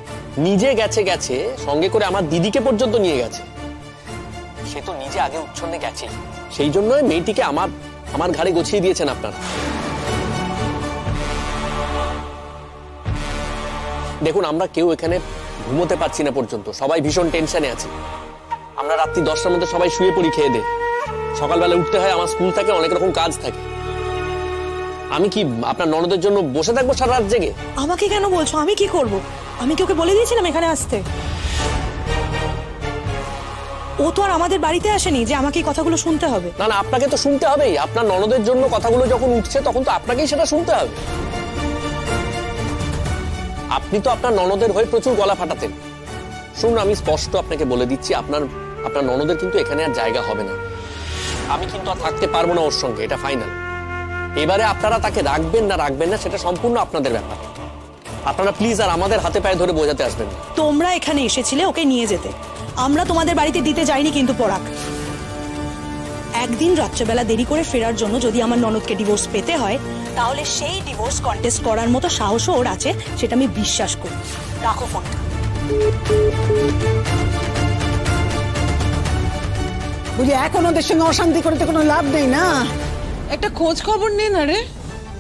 নিজে গেছে সঙ্গে করে আমার দিদিকে পর্যন্ত নিয়ে গেছে। সে তো নিজে আগে উচ্ছন্নে গেছে, সেই জন্যই মেয়েটিকে আমার ঘাড়ে গছিয়ে দিয়েছেন আপনারা। দেখুন আমরা কেউ এখানে ঘুমোতে পারছি না পর্যন্ত, সবাই ভীষণ টেনশনে আছে। আমরা রাত্রি 10টার মধ্যে সবাই শুয়ে পড়ি খেয়ে দে, সকালবেলা উঠতে হয়, আমার স্কুল থাকে, অনেক রকম কাজ থাকে। আমি কি আপনার ননদের জন্য বসে থাকবো সারা রাত জেগে? আমাকে কেন বলছো? আমি কি করব? আমি কি ওকে বলে দিয়েছিলাম এখানে আসতে? ও তো আর আমাদের বাড়িতে আসেনি যে আমাকে এই কথাগুলো শুনতে হবে। না না, আপনাকে তো শুনতে হবেই। আপনার ননদের জন্য কথাগুলো যখন উঠছে তখন তো আপনাকেই সেটা শুনতে হবে। আপনি তো আপনার ননদের হয়ে প্রচুর গলা ফাটাতেন। শুনুন আমি স্পষ্ট আপনাকে বলে দিচ্ছি, আপনার ননদের কিন্তু এখানে আর জায়গা হবে না। আমি কিন্তু আর থাকতে পারবো না ওর সঙ্গে, এটা ফাইনাল। এবারে আপনারা তাকে রাখবেন না সেটা সম্পূর্ণ আপনাদের ব্যাপার। আপনারা প্লিজ আর আমাদের হাতে পায়ে ধরে বোঝাতে আসবেন না। তোমরা এখানে এসেছিলে ওকে নিয়ে যেতে, আমরা তোমাদের বাড়িতে দিতে যাইনি কিন্তু পরাগ। একদিন রাত্রেবেলা দেরি করে ফেরার জন্য যদি আমার ননদকে ডিভোর্স পেতে হয়, তাহলে সেই ডিভোর্স কন্টেস্ট করার মতো সাহসও ওর আছে, সেটা আমি বিশ্বাস করি। রাখো ফোনটা। বুঝি এখন ওদের সঙ্গে অশান্তি করে তো কোনো লাভ নেই না, একটা খোঁজ খবর নে না রে।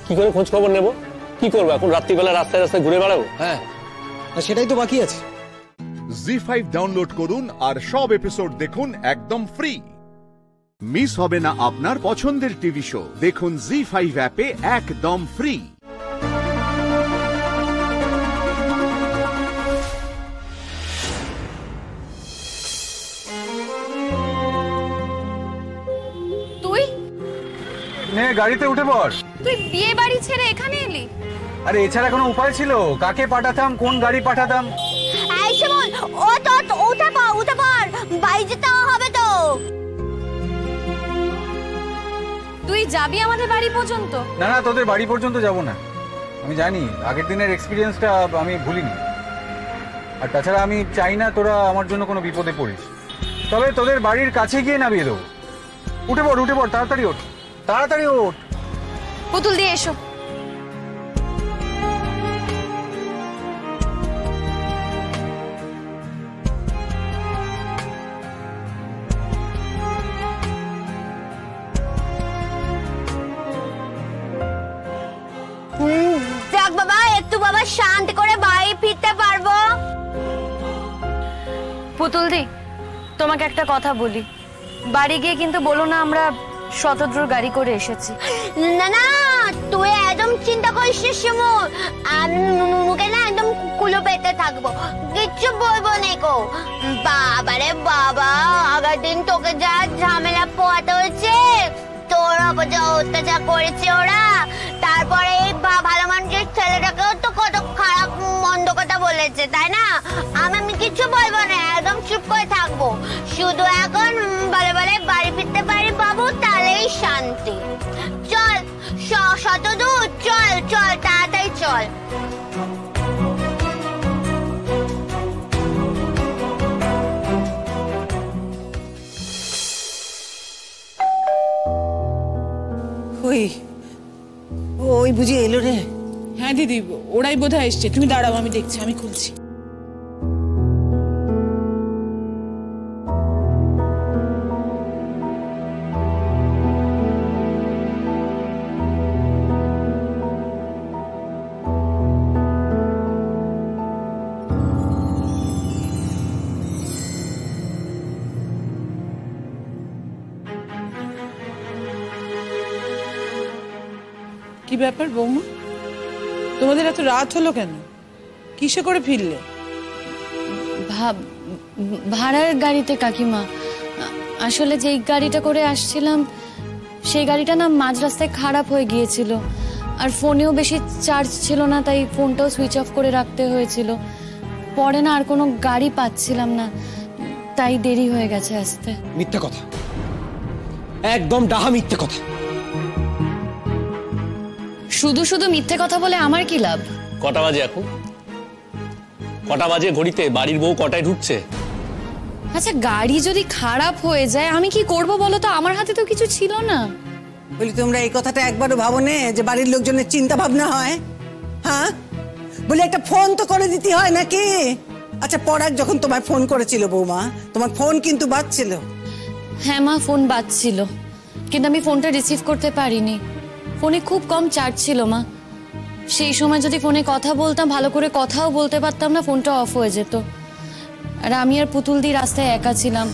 কি করে খোঁজ খবর নেব? কি করবো এখন? রাত্রিবেলা রাস্তায় রাস্তায় ঘুরে বেড়াবো? হ্যাঁ, সেটাই তো বাকি আছে। জি5 ডাউনলোড করুন আর সব এপিসোড দেখুন একদম ফ্রি। মিস হবে না আপনার পছন্দের টিভি শো, দেখুন জি5 অ্যাপে একদম ফ্রি। তুই নে গাড়িতে উঠে পড়। তুই বিয়ে বাড়ি ছেড়ে এখানে এলি? আরে এছাড়া কোনো উপায় ছিল? কাকে পাঠাতাম, কোন গাড়ি পাঠাতাম? এই শিমুল, ও তো উঠে পড়, বাড়ি যেতে হবে তো। তুই তুই যাবি আমাদের বাড়ি পর্যন্ত? না না, তোদের বাড়ি পর্যন্ত যাব না। আমি জানি আগের দিনের এক্সপিরিয়েন্সটা আমি ভুলিনি, আর তাছাড়া আমি চাই না তোরা আমার জন্য কোনো বিপদে পড়িস। তবে তোদের বাড়ির কাছে গিয়ে নামিয়ে দেবো। উঠে পড়, তাড়াতাড়ি ওঠ, তাড়াতাড়ি ওঠ। পুতুল দিয়ে এসো। যাক বাবা, একটু বাবা শান্তি করে বাড়ি ফিরতে পারবো। পুতুল দি, তোমাকে একটা কথা বলি, বাড়ি গিয়ে কিন্তু বলো না আমরা শতদ্রুর গাড়ি করে এসেছি। না না, তুই একদম চিন্তা করিস না শিমু, আমি মুখে না একদম কুলো পেতে থাকবো, কিচ্ছু বলবো না কো। বাবারে বাবা, আগের দিন তোকে যা ঝামেলা পোয়াতে হয়েছে, তোর ওপর যা অত্যাচার করেছে ওরা, তারপরে এই ভালো মানুষের ছেলেটাকেও তো কত খারাপ মন্দ কথা বলেছে, তাই না? আমি কিছু বলবো না, একদম চুপ করে থাকবো। শুধু এখন বলে বলে বাড়ি ফিরতে পারি বাবু, তাহলেই শান্তি। চল শতদূর, চল চল তাড়াতাড়ি চল। ওই বুঝি এলো রে? হ্যাঁ দিদি, ওরাই বোধহয় এসছে। তুমি দাঁড়াও, আমি দেখছি, আমি খুলছি। কি ব্যাপার বৌমা, তোমাদের এত রাত হলো কেন? কিসে করে ফিরলে? ভাড়ার গাড়িতে কাকিমা। আসলে যেই গাড়িটা করে আসছিলাম সেই গাড়িটা না মাঝ রাস্তায় খারাপ হয়ে গিয়েছিল, আর ফোনেও বেশি চার্জ ছিল না, তাই ফোনটাও সুইচ অফ করে রাখতে হয়েছিল। পরে না আর কোনো গাড়ি পাচ্ছিলাম না, তাই দেরি হয়ে গেছে আসতে। মিথ্যে কথা, একদম ডাহা মিথ্যে কথা। শুধু শুধু মিথ্যে কথা বলে আমার কি লাভ? কটা বাজে এখন? কটা বাজে ঘড়িতে? বাড়ির বউ কটায় ঢুকছে? আচ্ছা, গাড়ি যদি খারাপ হয়ে যায় আমি কি করব বলো তো? আমার হাতে তো কিছু ছিল না। বলি তোমরা এই কথাটা একবারও ভাবো না যে বাড়ির লোকজনের চিন্তা ভাবনা হয়? হ্যাঁ, বলি একটা ফোন তো করে দিতে হয় নাকি? আচ্ছা, পরাগ যখন তোমায় ফোন করেছিল বৌমা, তোমার ফোন কিন্তু বাজছিল। হ্যাঁ মা, ফোন বাজছিল, কিন্তু আমি ফোনটা রিসিভ করতে পারিনি। ফোনে খুব কম চার্জ ছিল মা। সেই সময় যদি ফোনে কথা বলতাম, ভালো করে কথাও বলতে পারতাম না, ফোনটা অফ হয়ে যেত। আর আমি আর পুতুল দি রাস্তায় একা ছিলাম,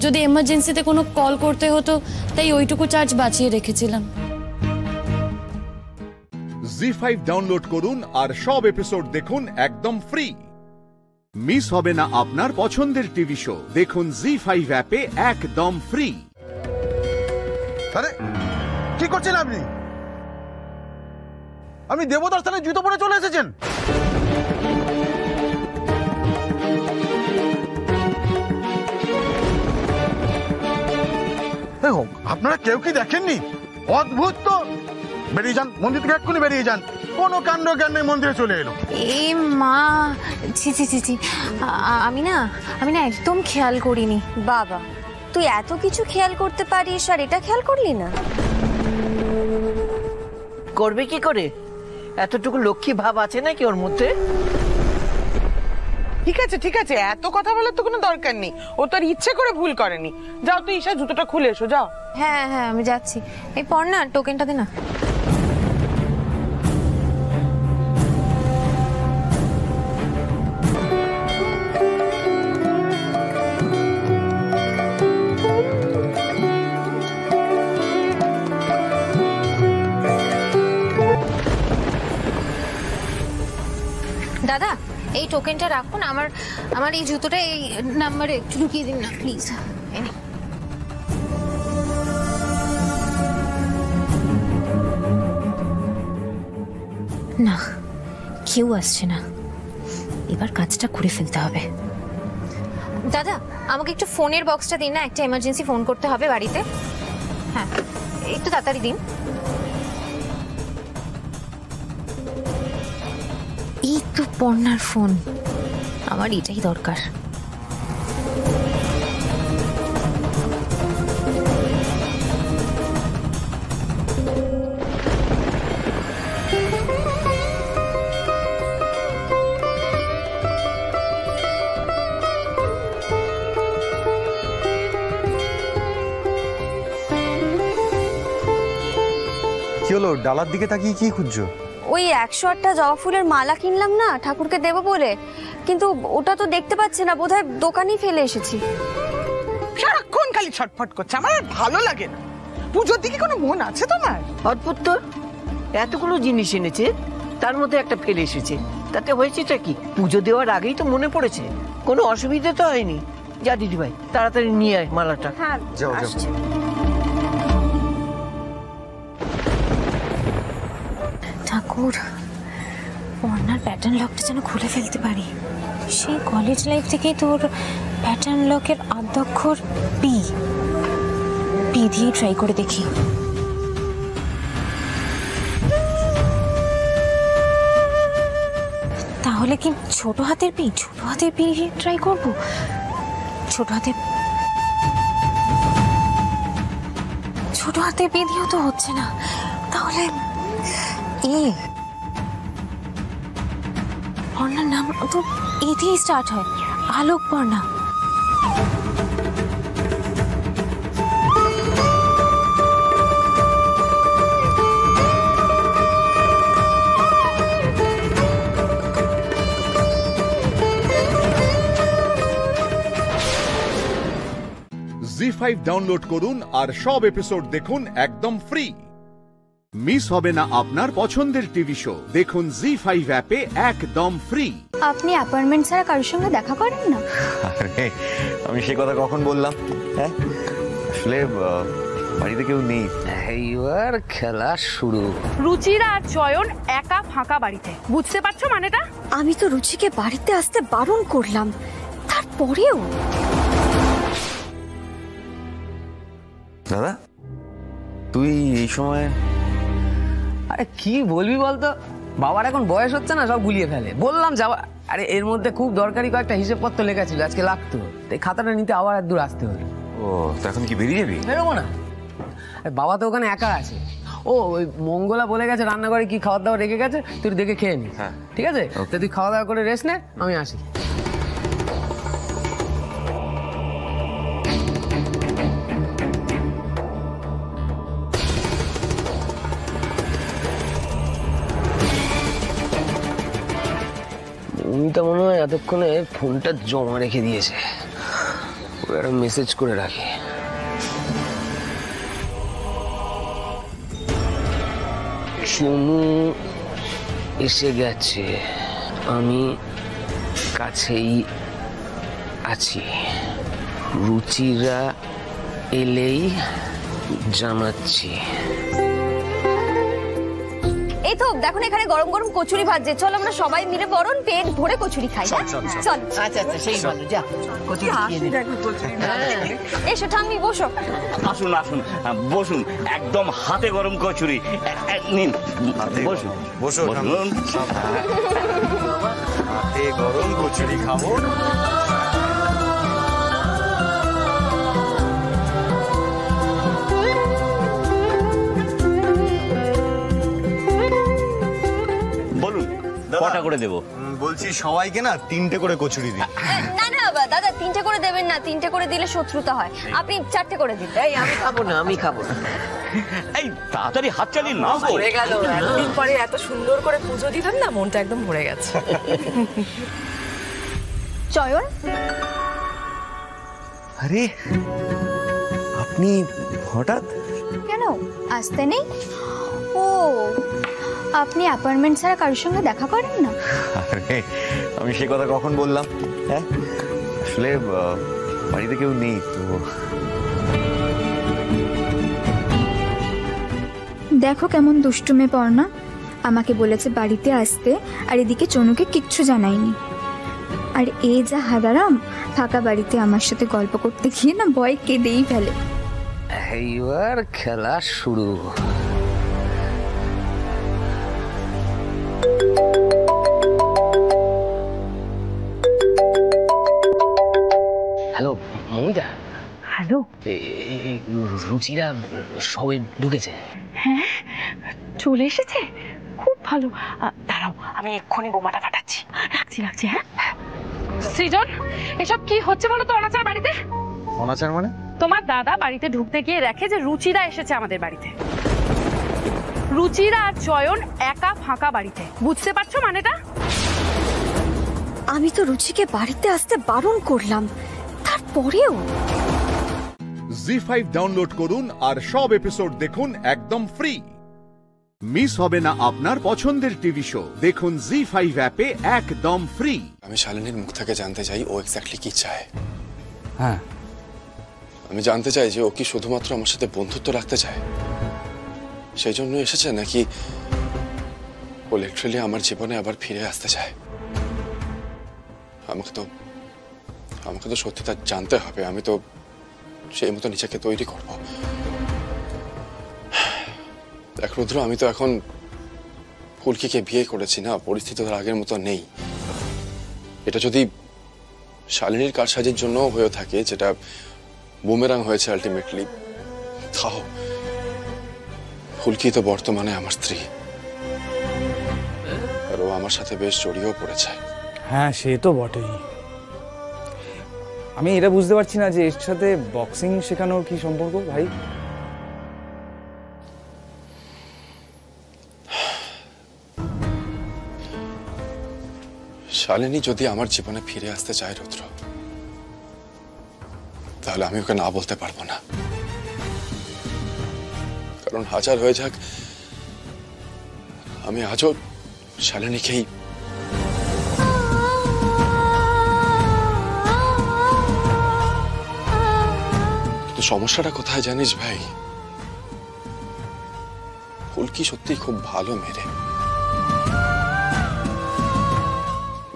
যদি এমার্জেন্সিতে কোনো কল করতে হতো, তাই ওইটুকু চার্জ বাঁচিয়ে রেখেছিলাম। জি5 ডাউনলোড করুন আর সব এপিসোড দেখুন একদম ফ্রি। মিস হবে না আপনার পছন্দের টিভি শো, দেখুন জি5 অ্যাপে একদম ফ্রি। আরে কি করছেন আপনি? আপনি দেবতার স্থানে জুতো পরে চলে এসেছেন। আপনারা কেউ কি দেখেননি? অদ্ভুত তো। বেরিয়ে যান মন্দির থেকে, এক্ষুনি বেরিয়ে যান। কোনো কাণ্ড জ্ঞান নেই, মন্দিরে চলে এলো। এ মা, ছি ছি ছি ছি, আমি না একদম খেয়াল করিনি। বাবা, তুই এত কিছু খেয়াল করতে পারিস আর এটা খেয়াল করলি না? করবে কি করে? এতটুকু লক্ষ্মী ভাব আছে নাকি ওর মধ্যে? ঠিক আছে ঠিক আছে, এত কথা বলার তো কোনো দরকার নেই। ও তো আর ইচ্ছে করে ভুল করেনি। যাও তুই ঈশা, জুতোটা খুলে এসো, যাও। হ্যাঁ হ্যাঁ, আমি যাচ্ছি। এই পর না, টোকেনটা দে না। দাদা, এই টোকেনটা রাখুন। আমার এই জুতোটা এই নাম্বারে একটু ঢুকিয়ে দিন না প্লিজ। না, কেউ আসছে না, এবার কাজটা করে ফেলতে হবে। দাদা, আমাকে একটু ফোনের বক্সটা দিন না, একটা এমার্জেন্সি ফোন করতে হবে বাড়িতে। হ্যাঁ, একটু তাড়াতাড়ি দিন। এই তো পর্ণার ফোন, আমার এটাই দরকার। কি হলো, ডালার দিকে তাকিয়ে কি খুঁজছো? ওই 108টা জবা ফুলের মালা কিনলাম না ঠাকুরকে দেব বলে, কিন্তু ওটা তো দেখতে পাচ্ছি না, বোধহয় দোকানেই ফেলে এসেছি। সারাক্ষণ খালি ছটফট করছে, আমার আর ভালো লাগে না। পুজোর দিকে কোনো মন আছে তোমার? অদ্ভুত তো, এতগুলো জিনিস এনেছে তার মধ্যে একটা ফেলে এসেছে, তাতে হয়েছেটা কি? পুজো দেওয়ার আগেই তো মনে পড়েছে, কোনো অসুবিধা তো হয়নি। যা দিদি ভাই তাড়াতাড়ি নিয়ে আয় মালাটা। হ্যাঁ যাও যাও। ঠাকুর, পর্ণার প্যাটার্ন লকটা যেন খুলে ফেলতে পারি। সেই কলেজ লাইফ থেকেই তোর প্যাটার্ন লকের আদ্যক্ষর পি দিয়ে ট্রাই করে দেখি। তাহলে কি ছোট হাতের পি ট্রাই করব? ছোট হাতের পি দিয়েও তো হচ্ছে না, তাহলে পর্ণার নাম তো এ দিয়ে স্টার্ট হয়, আলোক পর্ণা। জি5 ডাউনলোড করুন আর সব এপিসোড দেখুন একদম ফ্রি। মিস হবে না আপনার পছন্দের টিভি শো, দেখুন জি5 অ্যাপে একদম ফ্রি। আপনি অ্যাপয়েন্টমেন্ট ছাড়া কারোর সঙ্গে দেখা করেন না? আরে আমি সে কথা কখন বললাম? হ্যাঁ আসলে বাড়িতে কেউ নেই। এইবার খেলা শুরু। রুচিরা আর চয়ন একা ফাঁকা বাড়িতে, বুঝতে পারছো মানেটা? আমি তো রুচিকে বাড়িতে আসতে বারণ করলাম, তারপরেও। দাদা তুই এই সময়? আরে কি বলবি বলতো, বাবার এখন বয়স হচ্ছে না, সব গুলিয়ে ফেলে। বললাম যাওয়া, আরে এর মধ্যে খুব দরকারি কয়েকটা হিসেবপত্র লেখা ছিল, আজকে লাগতো, এই খাতাটা নিতে আবার এক দূর আসতে হলো। ও তো এখন কি বেরিয়ে যাবি? বেরোবো না, বাবা তো ওখানে একা আছে। ও ওই মঙ্গলা বলে গেছে রান্নাঘরে কি খাওয়ার দাওয়া রেখে গেছে, তুই দেখে খেয়ে নি। ঠিক আছে, তো তুই খাওয়া দাওয়া করে রেস্ট নে, আমি আসি। উনিটা মনে হয় এতক্ষণে ফোনটা জমা রেখে দিয়েছে, একটা মেসেজ করে রাখি। চুনু এসে গেছে, আমি কাছেই আছি, রুচিরা এলেই জানাচ্ছি। এই তো দেখুন এখানে গরম গরম কচুরি ভাজছে, চল আমরা সবাই মিলে বরং পেট ভরে কচুরি খাই। চল। আচ্ছা সেই ভালো, যা কচুরি খেয়ে নে। এসো ঠাম্মি বসো। আসুন আসুন বসুন, একদম হাতে গরম কচুরি নিন, বসুন বসো। হাতে গরম কচুরি খাবো। কটা করে দেবো? বলছি সবাইকে না 3টে করে কচুরি দিই। না না দাদা 3টে করে দেবেন না, 3টে করে দিলে শত্রুতা হয়, আপনি 4টে করে দিন। এই আমি খাবো না, আমি খাবো না। এই তাড়াতাড়ি হাত চালিয়ে নাও। ভরে গেল, এতদিন পরে এত সুন্দর করে পুজো দিলাম না, মনটা একদম ভরে গেছে। চয়ন, আরে আপনি হঠাৎ? কেন আসতে নেই? ও আপনি অ্যাপয়েন্টমেন্ট ছাড়া কারোর সঙ্গে দেখা করেন না? আরে আমি সে কথা কখন বললাম? হ্যাঁ আসলে বাড়িতে কেউ নেই তো। দেখো কেমন দুষ্টুমে পড়না, আমাকে বলেছে বাড়িতে আসতে, আর এদিকে চনুকে কিচ্ছু জানায়নি। আর এই যা হাদারাম, ফাঁকা বাড়িতে আমার সাথে গল্প করতে গিয়ে না ভয় কেঁদেই ফেলে। এইবার খেলা শুরু। হ্যালো মমিতা। হ্যালো। রুচিরা সবে ঢুকেছে। হ্যাঁ চলে এসেছে, খুব ভালো। দাঁড়াও আমি এক্ষুনি বোমাটা ফাটাচ্ছি। রাখছি। হ্যাঁ সৃজন, এসব কি হচ্ছে বলো তো অনাচার বাড়িতে? অনাচার মানে? তোমার দাদা বাড়িতে ঢুকতে গিয়ে দেখে যে রুচিরা এসেছে আমাদের বাড়িতে। রুচিরা আর চয়ন একা ফাঁকা বাড়িতে। বুঝতে পারছো মানেটা? আমি তো রুচিকে বাড়িতে আসতে বারণ করলাম, তারপরেও। জি5 ডাউনলোড করুন আর সব এপিসোড দেখুন একদম ফ্রি। মিস হবে না আপনার পছন্দের টিভি শো। দেখুন জি5 অ্যাপে একদম ফ্রি। আমি শালিনীর মুখ থেকে জানতে চাই ও এক্স্যাক্টলি কি চায়। হ্যাঁ, আমি জানতে চাই যে ও কি শুধুমাত্র আমার সাথে বন্ধুত্ব রাখতে চায়, সেই জন্য এসেছে, নাকি ও লিটারালি আমার জীবনে আবার ফিরে আসতে চায়। আমাকে তো সত্যি তা জানতে হবে। আমি তো সেই মতো নিজেকে তৈরি করব। দেখ রুদ্র, আমি তো এখন ফুলকিকে বিয়ে করেছি না, পরিস্থিতি তো আগের মতো নেই। এটা যদি শালিনীর কারসাজির জন্য হয়ে থাকে, যেটা বুমেরাং হয়েছে আলটিমেটলি, তাও ফুলকি তো বর্তমানে আমার স্ত্রী, আর ও আমার সাথে বেশ জড়িয়েও পড়েছে। হ্যাঁ সে তো বটেই। আমি এটা বুঝতে পারছি না যে এর সাথে বক্সিং শেখানোর কি সম্পর্ক ভাই? শালিনী যদি আমার জীবনে ফিরে আসতে চায় রুদ্র, তাহলে আমি ওকে না বলতে পারবো না। কারণ হাজার হয়ে যাক, আমি আজও শালিনীকেই সমস্যাটা কোথায় জানিস ভাই? ফুলকি সত্যি খুব ভালো মেয়ে,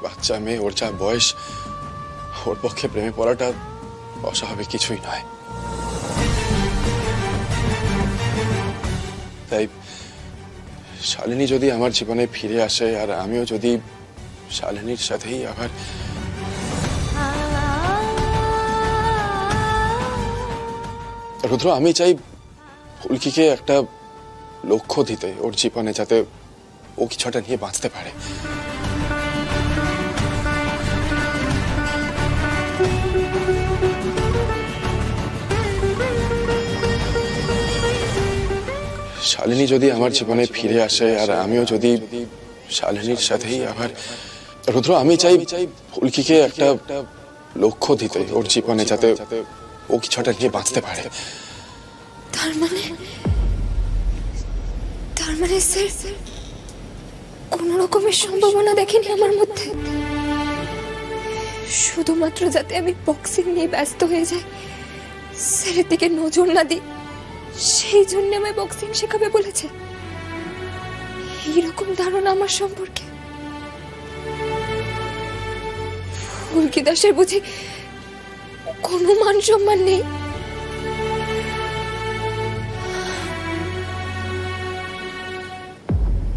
বাচ্চা মেয়ে, ওর যা বয়স, ওর পক্ষে প্রেমে পড়াটা অস্বাভাবিক কিছুই নয়। তাই শালিনী যদি আমার জীবনে ফিরে আসে, আর আমিও যদি শালিনীর সাথেই আবার রুদ্র, আমি চাই ফুলকিকে একটা লক্ষ্য দিতে ওর জীবনে, যাতে ও কিছুটা নিয়ে বাঁচতে পারে। শালিনী যদি আমার জীবনে ফিরে আসে, আর আমিও যদি শালিনীর সাথেই আবার রুদ্র, আমি চাই ফুলকিকে একটা লক্ষ্য দিতে ওর জীবনে, যাতে ও কিছুটা নিয়ে বাঁচতে পারে। তার মানে স্যার কোন রকমের সম্ভাবনা দেখেনি আমার মধ্যে, শুধুমাত্র যাতে আমি বক্সিং নিয়ে ব্যস্ত হয়ে যাই, স্যারের দিকে নজর না দিই, সেই জন্য আমায় বক্সিং শেখাবে বলেছে। এইরকম ধারণা আমার সম্পর্কে। ফুলকি দাসের বুঝি কোনো মান সম্মান নেই?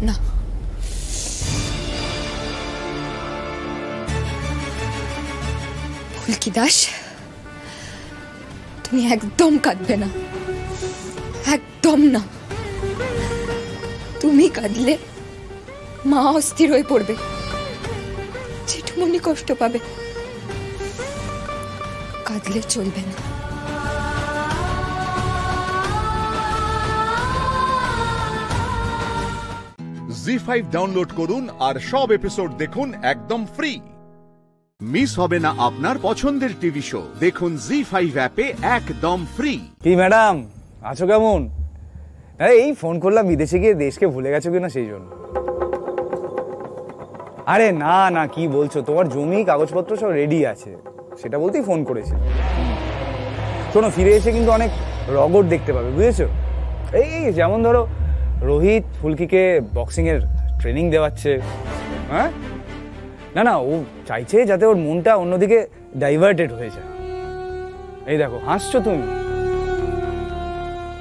না, ফুলকি দাস, তুমি একদম কাঁদবে না, একদম না। তুমি কাঁদলে মা অস্থির হয়ে পড়বে, জেঠুমনি কষ্ট পাবে। কাঁদলে চলবে না। জি5 ডাউনলোড করুন আর সব এপিসোড দেখুন একদম ফ্রি। মিস হবে না আপনার পছন্দের টিভি শো। দেখুন জি5 অ্যাপে একদম ফ্রি। কি ম্যাডাম আছো কেমন? এই ফোন করলাম বিদেশে গিয়ে দেশকে ভুলে গেছো কিনা সেই জন্য। আরে না না, কি বলছো, তোমার জমি কাগজপত্র সব রেডি আছে, সেটা বলতেই ফোন করেছি। শোনো, ফিরে এসে কিন্তু অনেক রগড় দেখতে পাবে, বুঝেছো? এই যেমন ধরো রোহিত ফুলকিকে বক্সিংয়ের ট্রেনিং দেওয়াচ্ছে। হ্যাঁ না না, ও চাইছে যাতে ওর মনটা অন্যদিকে ডাইভার্টেড হয়ে যায়। এই দেখো হাসছো তুমি।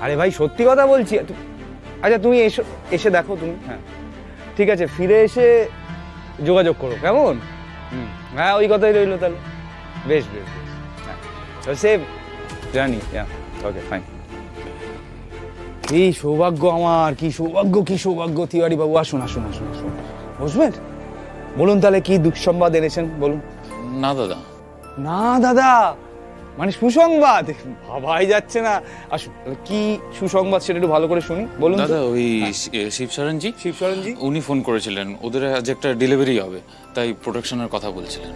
আরে ভাই সত্যি কথা বলছি। আচ্ছা তুমি এসে দেখো তুমি। হ্যাঁ ঠিক আছে, ফিরে এসে যোগাযোগ করো কেমন? হ্যাঁ ওই কথাই রইলো তাহলে। বেশ বেশ বেশ, হ্যাঁ সেভ জানি। Okay fine. কি সৌভাগ্য আমার, কি সৌভাগ্য, কি সৌভাগ্য। তিওয়ারি বাবু আসুন আসুন আসুন আসুন, বসবেন। বলুন তাহলে কি দুঃসংবাদ এনেছেন বলুন। না দাদা। না দাদা মানে সুসংবাদ? ভাবাই যাচ্ছে না। আসুন কি সুসংবাদ সেটা একটু ভালো করে শুনি, বলুন দাদা। ওই শিবশরণজি উনি ফোন করেছিলেন, ওদের আজ একটা ডেলিভারি হবে, তাই প্রোটেকশনের কথা বলছিলেন।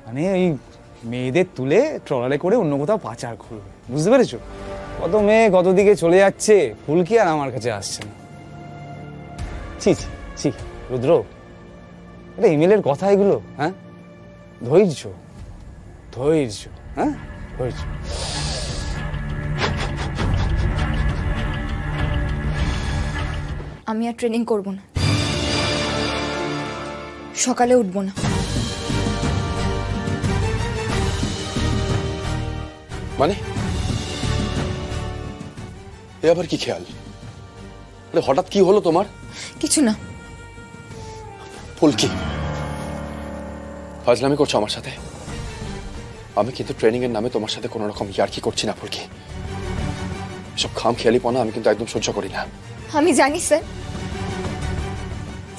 মানে ওই মেয়েদের তুলে ট্রলারে করে অন্য কোথাও পাচার করবে, বুঝতে পেরেছো? কত মেয়ে কত দিকে চলে যাচ্ছে, ফুলকি আর আমার কাছে আসছে না। ছি ছি ছি রুদ্র, এটা ইমেলের কথা এগুলো? হ্যাঁ ধৈর্য ধৈর্য, হ্যাঁ ধৈর্য। আমি আর ট্রেনিং করব না, সকালে উঠবো না। মানে এ আবার কি খেয়াল? হঠাৎ কি হলো তোমার? কিছু না। ফুলকি ফাজলামি করছো আমার সাথে? আমি কিন্তু ট্রেনিং এর নামে তোমার সাথে কোনো রকম ইয়ার্কি করছি না ফুলকি। সব খাম খেয়ালিপনা আমি কিন্তু একদম সহ্য করি না। আমি জানি স্যার,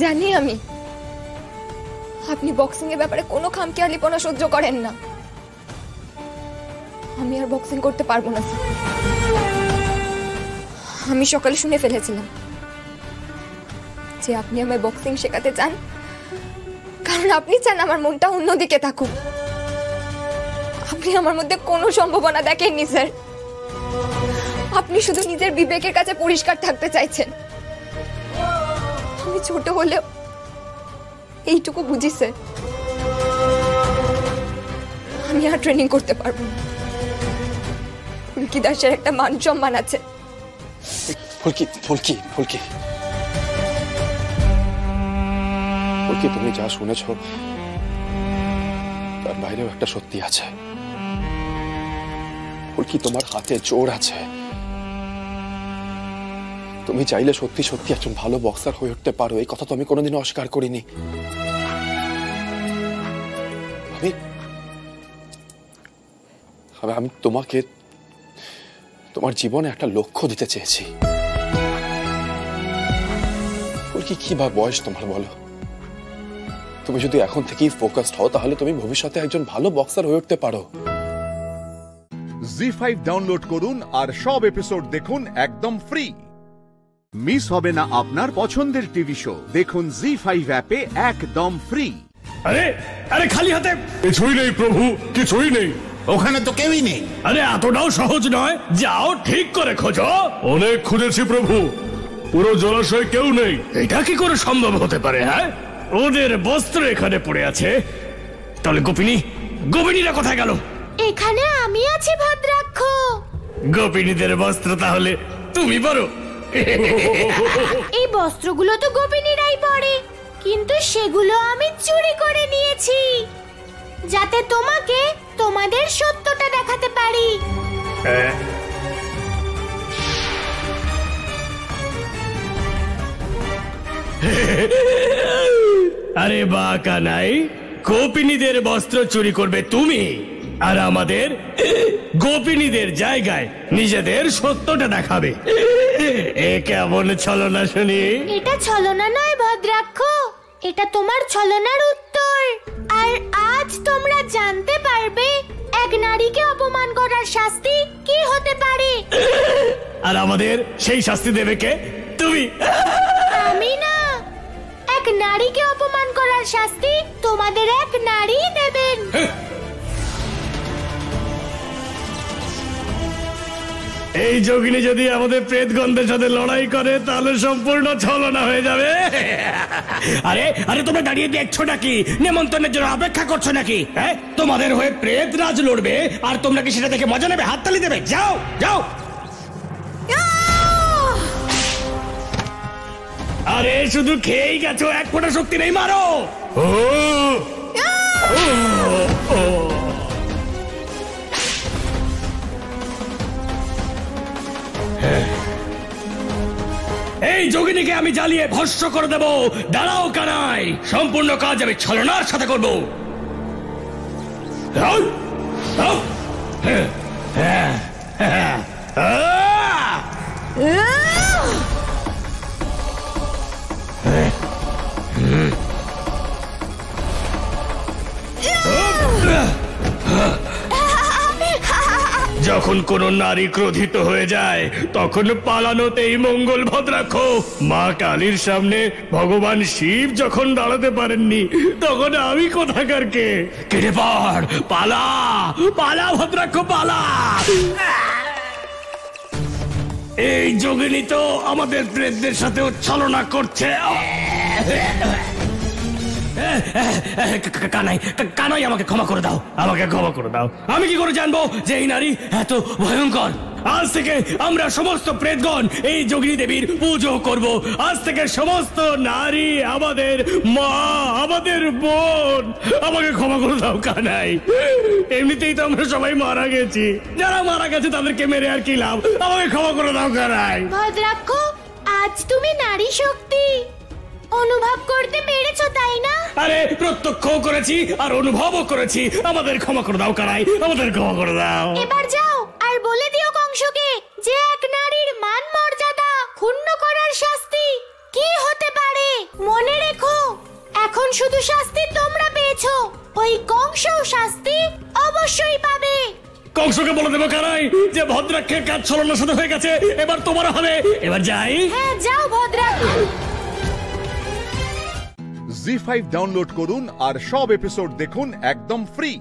জানি আমি। আপনি বক্সিং এর ব্যাপারে কোনো খামখেয়ালিপনা সহ্য করেন না। আমি আর বক্সিং করতে পারবো না স্যার। আমি সকালে শুনে ফেলেছিলাম যে আপনি আমায় বক্সিং শেখাতে চান, কারণ আপনি চান আমার মনটা অন্যদিকে থাকুক। আপনি আমার মধ্যে কোনো সম্ভাবনা দেখেননি স্যার। আপনি শুধু নিজের বিবেকের কাছে পরিষ্কার থাকতে চাইছেন। আমি ছোট হলেও এইটুকু বুঝি স্যার। আমি আর ট্রেনিং করতে পারবো না। ফুলকি দাসের একটা মান সম্মান আছে। ফুলকি ফুলকি ফুলকি ফুলকি, তুমি যা শুনেছ তার বাইরেও একটা সত্যি আছে। ফুলকি তোমার হাতে জোর আছে। তুমি চাইলে সত্যি সত্যি একজন ভালো বক্সার হয়ে উঠতে পারো, এই কথা তো আমি কোনোদিনও অস্বীকার করিনি। আমি তোমাকে তোমার জীবনে একটা লক্ষ্য দিতে চেয়েছি। ফুলকি কি বা বয়স তোমার বলো? তুমি যদি এখন থেকেই ফোকাসড হও তাহলে তুমি ভবিষ্যতে একজন ভালো বক্সার হয়ে উঠতে পারো। জি5 ডাউনলোড করুন আর সব এপিসোড দেখুন একদম ফ্রি। মিস হবে না আপনার পছন্দের টিভি শো। দেখুন জি5 অ্যাপে একদম ফ্রি। আরে আরে খালি হাতে কিছুই নেই প্রভু, কিছুই নেই। ওখানে তো কেউই নেই। আরে এতটাও সহজ নয়, যাও ঠিক করে খোঁজো। অনেক খুঁজেছি প্রভু, পুরো জলাশয় কেউ নেই। এটা কি করে সম্ভব হতে পারে? হ্যাঁ, ওদের বস্ত্র এখানে পড়ে আছে। তাহলে গোপিনীরা কোথায় গেল? এখানে আমি আছি ভদ্রাক্ষ। গোপিনীদের বস্ত্র তাহলে তুমি পরো? এই বস্ত্রগুলো তো গোপিনীরাই পরে, কিন্তু সেগুলো আমি চুরি করে নিয়েছি যাতে তোমাকে তোমাদের সত্যটা দেখাতে পারি। আরে বাঁকা নাই, গোপিনীদের বস্ত্র চুরি করবে তুমি, আর আমাদের গোপিনীদের জায়গায় নিজেদের সত্যটা দেখাবে। এ কেমন ছলনা শুনি? এটা ছলনা নয় ভদ্রাক্ষ, এটা তোমার ছলনার উত্তর। আর আজ তোমরা জানতে পারবে এক নারীকে অপমান করার শাস্তি কি হতে পারে। আর আমাদের সেই শাস্তি দেবে কে? তুমি। আমি না, এক নারীকে অপমান করার শাস্তি তোমাদের এক নারী দেবেন। এই যোগিনী যদি আমাদের প্রেত গন্ধের সাথে লড়াই করে তাহলে সম্পূর্ণ ছলনা হয়ে যাবে। আরে আরে তোমরা দাঁড়িয়ে দেখছো নাকি? নেমন্তন্নের জন্য অপেক্ষা করছো নাকি? হ্যাঁ, তোমাদের হয়ে প্রেত রাজ লড়বে আর তোমরা কি সেটা দেখে মজা নেবে, হাততালি দেবে? যাও যাও। আরে শুধু খেয়েই গেছো, এক ফোঁটা শক্তি নেই, মারো। এই যোগিনীকে আমি জ্বালিয়ে ভস্ম করে দেব। দাঁড়াও কানাই, সম্পূর্ণ কাজ আমি ছলনার সাথে করব। যখন কোন নারী ক্রোধিত হয়ে যায় তখন পালানোতেই মঙ্গল ভদ্রাক্ষ। মা কালীর সামনে ভগবান শিব যখন দাঁড়াতে পারেননি তখন আমি কোথাকার কে? কেটে পড়, পালা পালা ভদ্রাক্ষ পালা। এই যোগিনী তো আমাদের প্রেতদের সাথেও ছলনা করছে। কানাই কানাই, আমাকে ক্ষমা করে দাও, আমাকে ক্ষমা করে দাও। আমি কি করে জানবো যে এই নারী এত ভয়ঙ্কর? আজ থেকে আমরা সমস্ত প্রেতগণ এই যোগিনী দেবীর পুজো করব। আজ থেকে সমস্ত নারী আমাদের মা, আমাদের বোন। আমাকে ক্ষমা করে দাও কানাই। এমনিতেই তো আমরা সবাই মারা গেছি, যারা মারা গেছে তাদেরকে মেরে আর কি লাভ? আমাকে ক্ষমা করে দাও কানাই। ভদ্রাক্ষ, আজ তুমি নারী শক্তি অনুভব করতে পেরেছো, তাই না? আরে প্রত্যক্ষ করেছি আর অনুভবও করেছি। আমাদের ক্ষমা করে দাও কানাই, আমাদের ক্ষমা করে দাও। এবার যাও আর বলে দিও কংসকে যে এক নারীর মান মর্যাদা ক্ষুণ্ণ করার শাস্তি কি হতে পারে। মনে রেখো, এখন শুধু শাস্তি তোমরা পেয়েছো, ওই কংসও শাস্তি অবশ্যই পাবে। কংসকে বলে দেবো কানাই যে ভদ্রাক্ষের কাজ ছলনার সাথে হয়ে গেছে, এবার তোমার হবে। এবার যাই। হ্যাঁ যাও ভদ্রাক্ষ। জি5 ডাউনলোড করুন আর সব এপিসোড দেখুন একদম ফ্রি।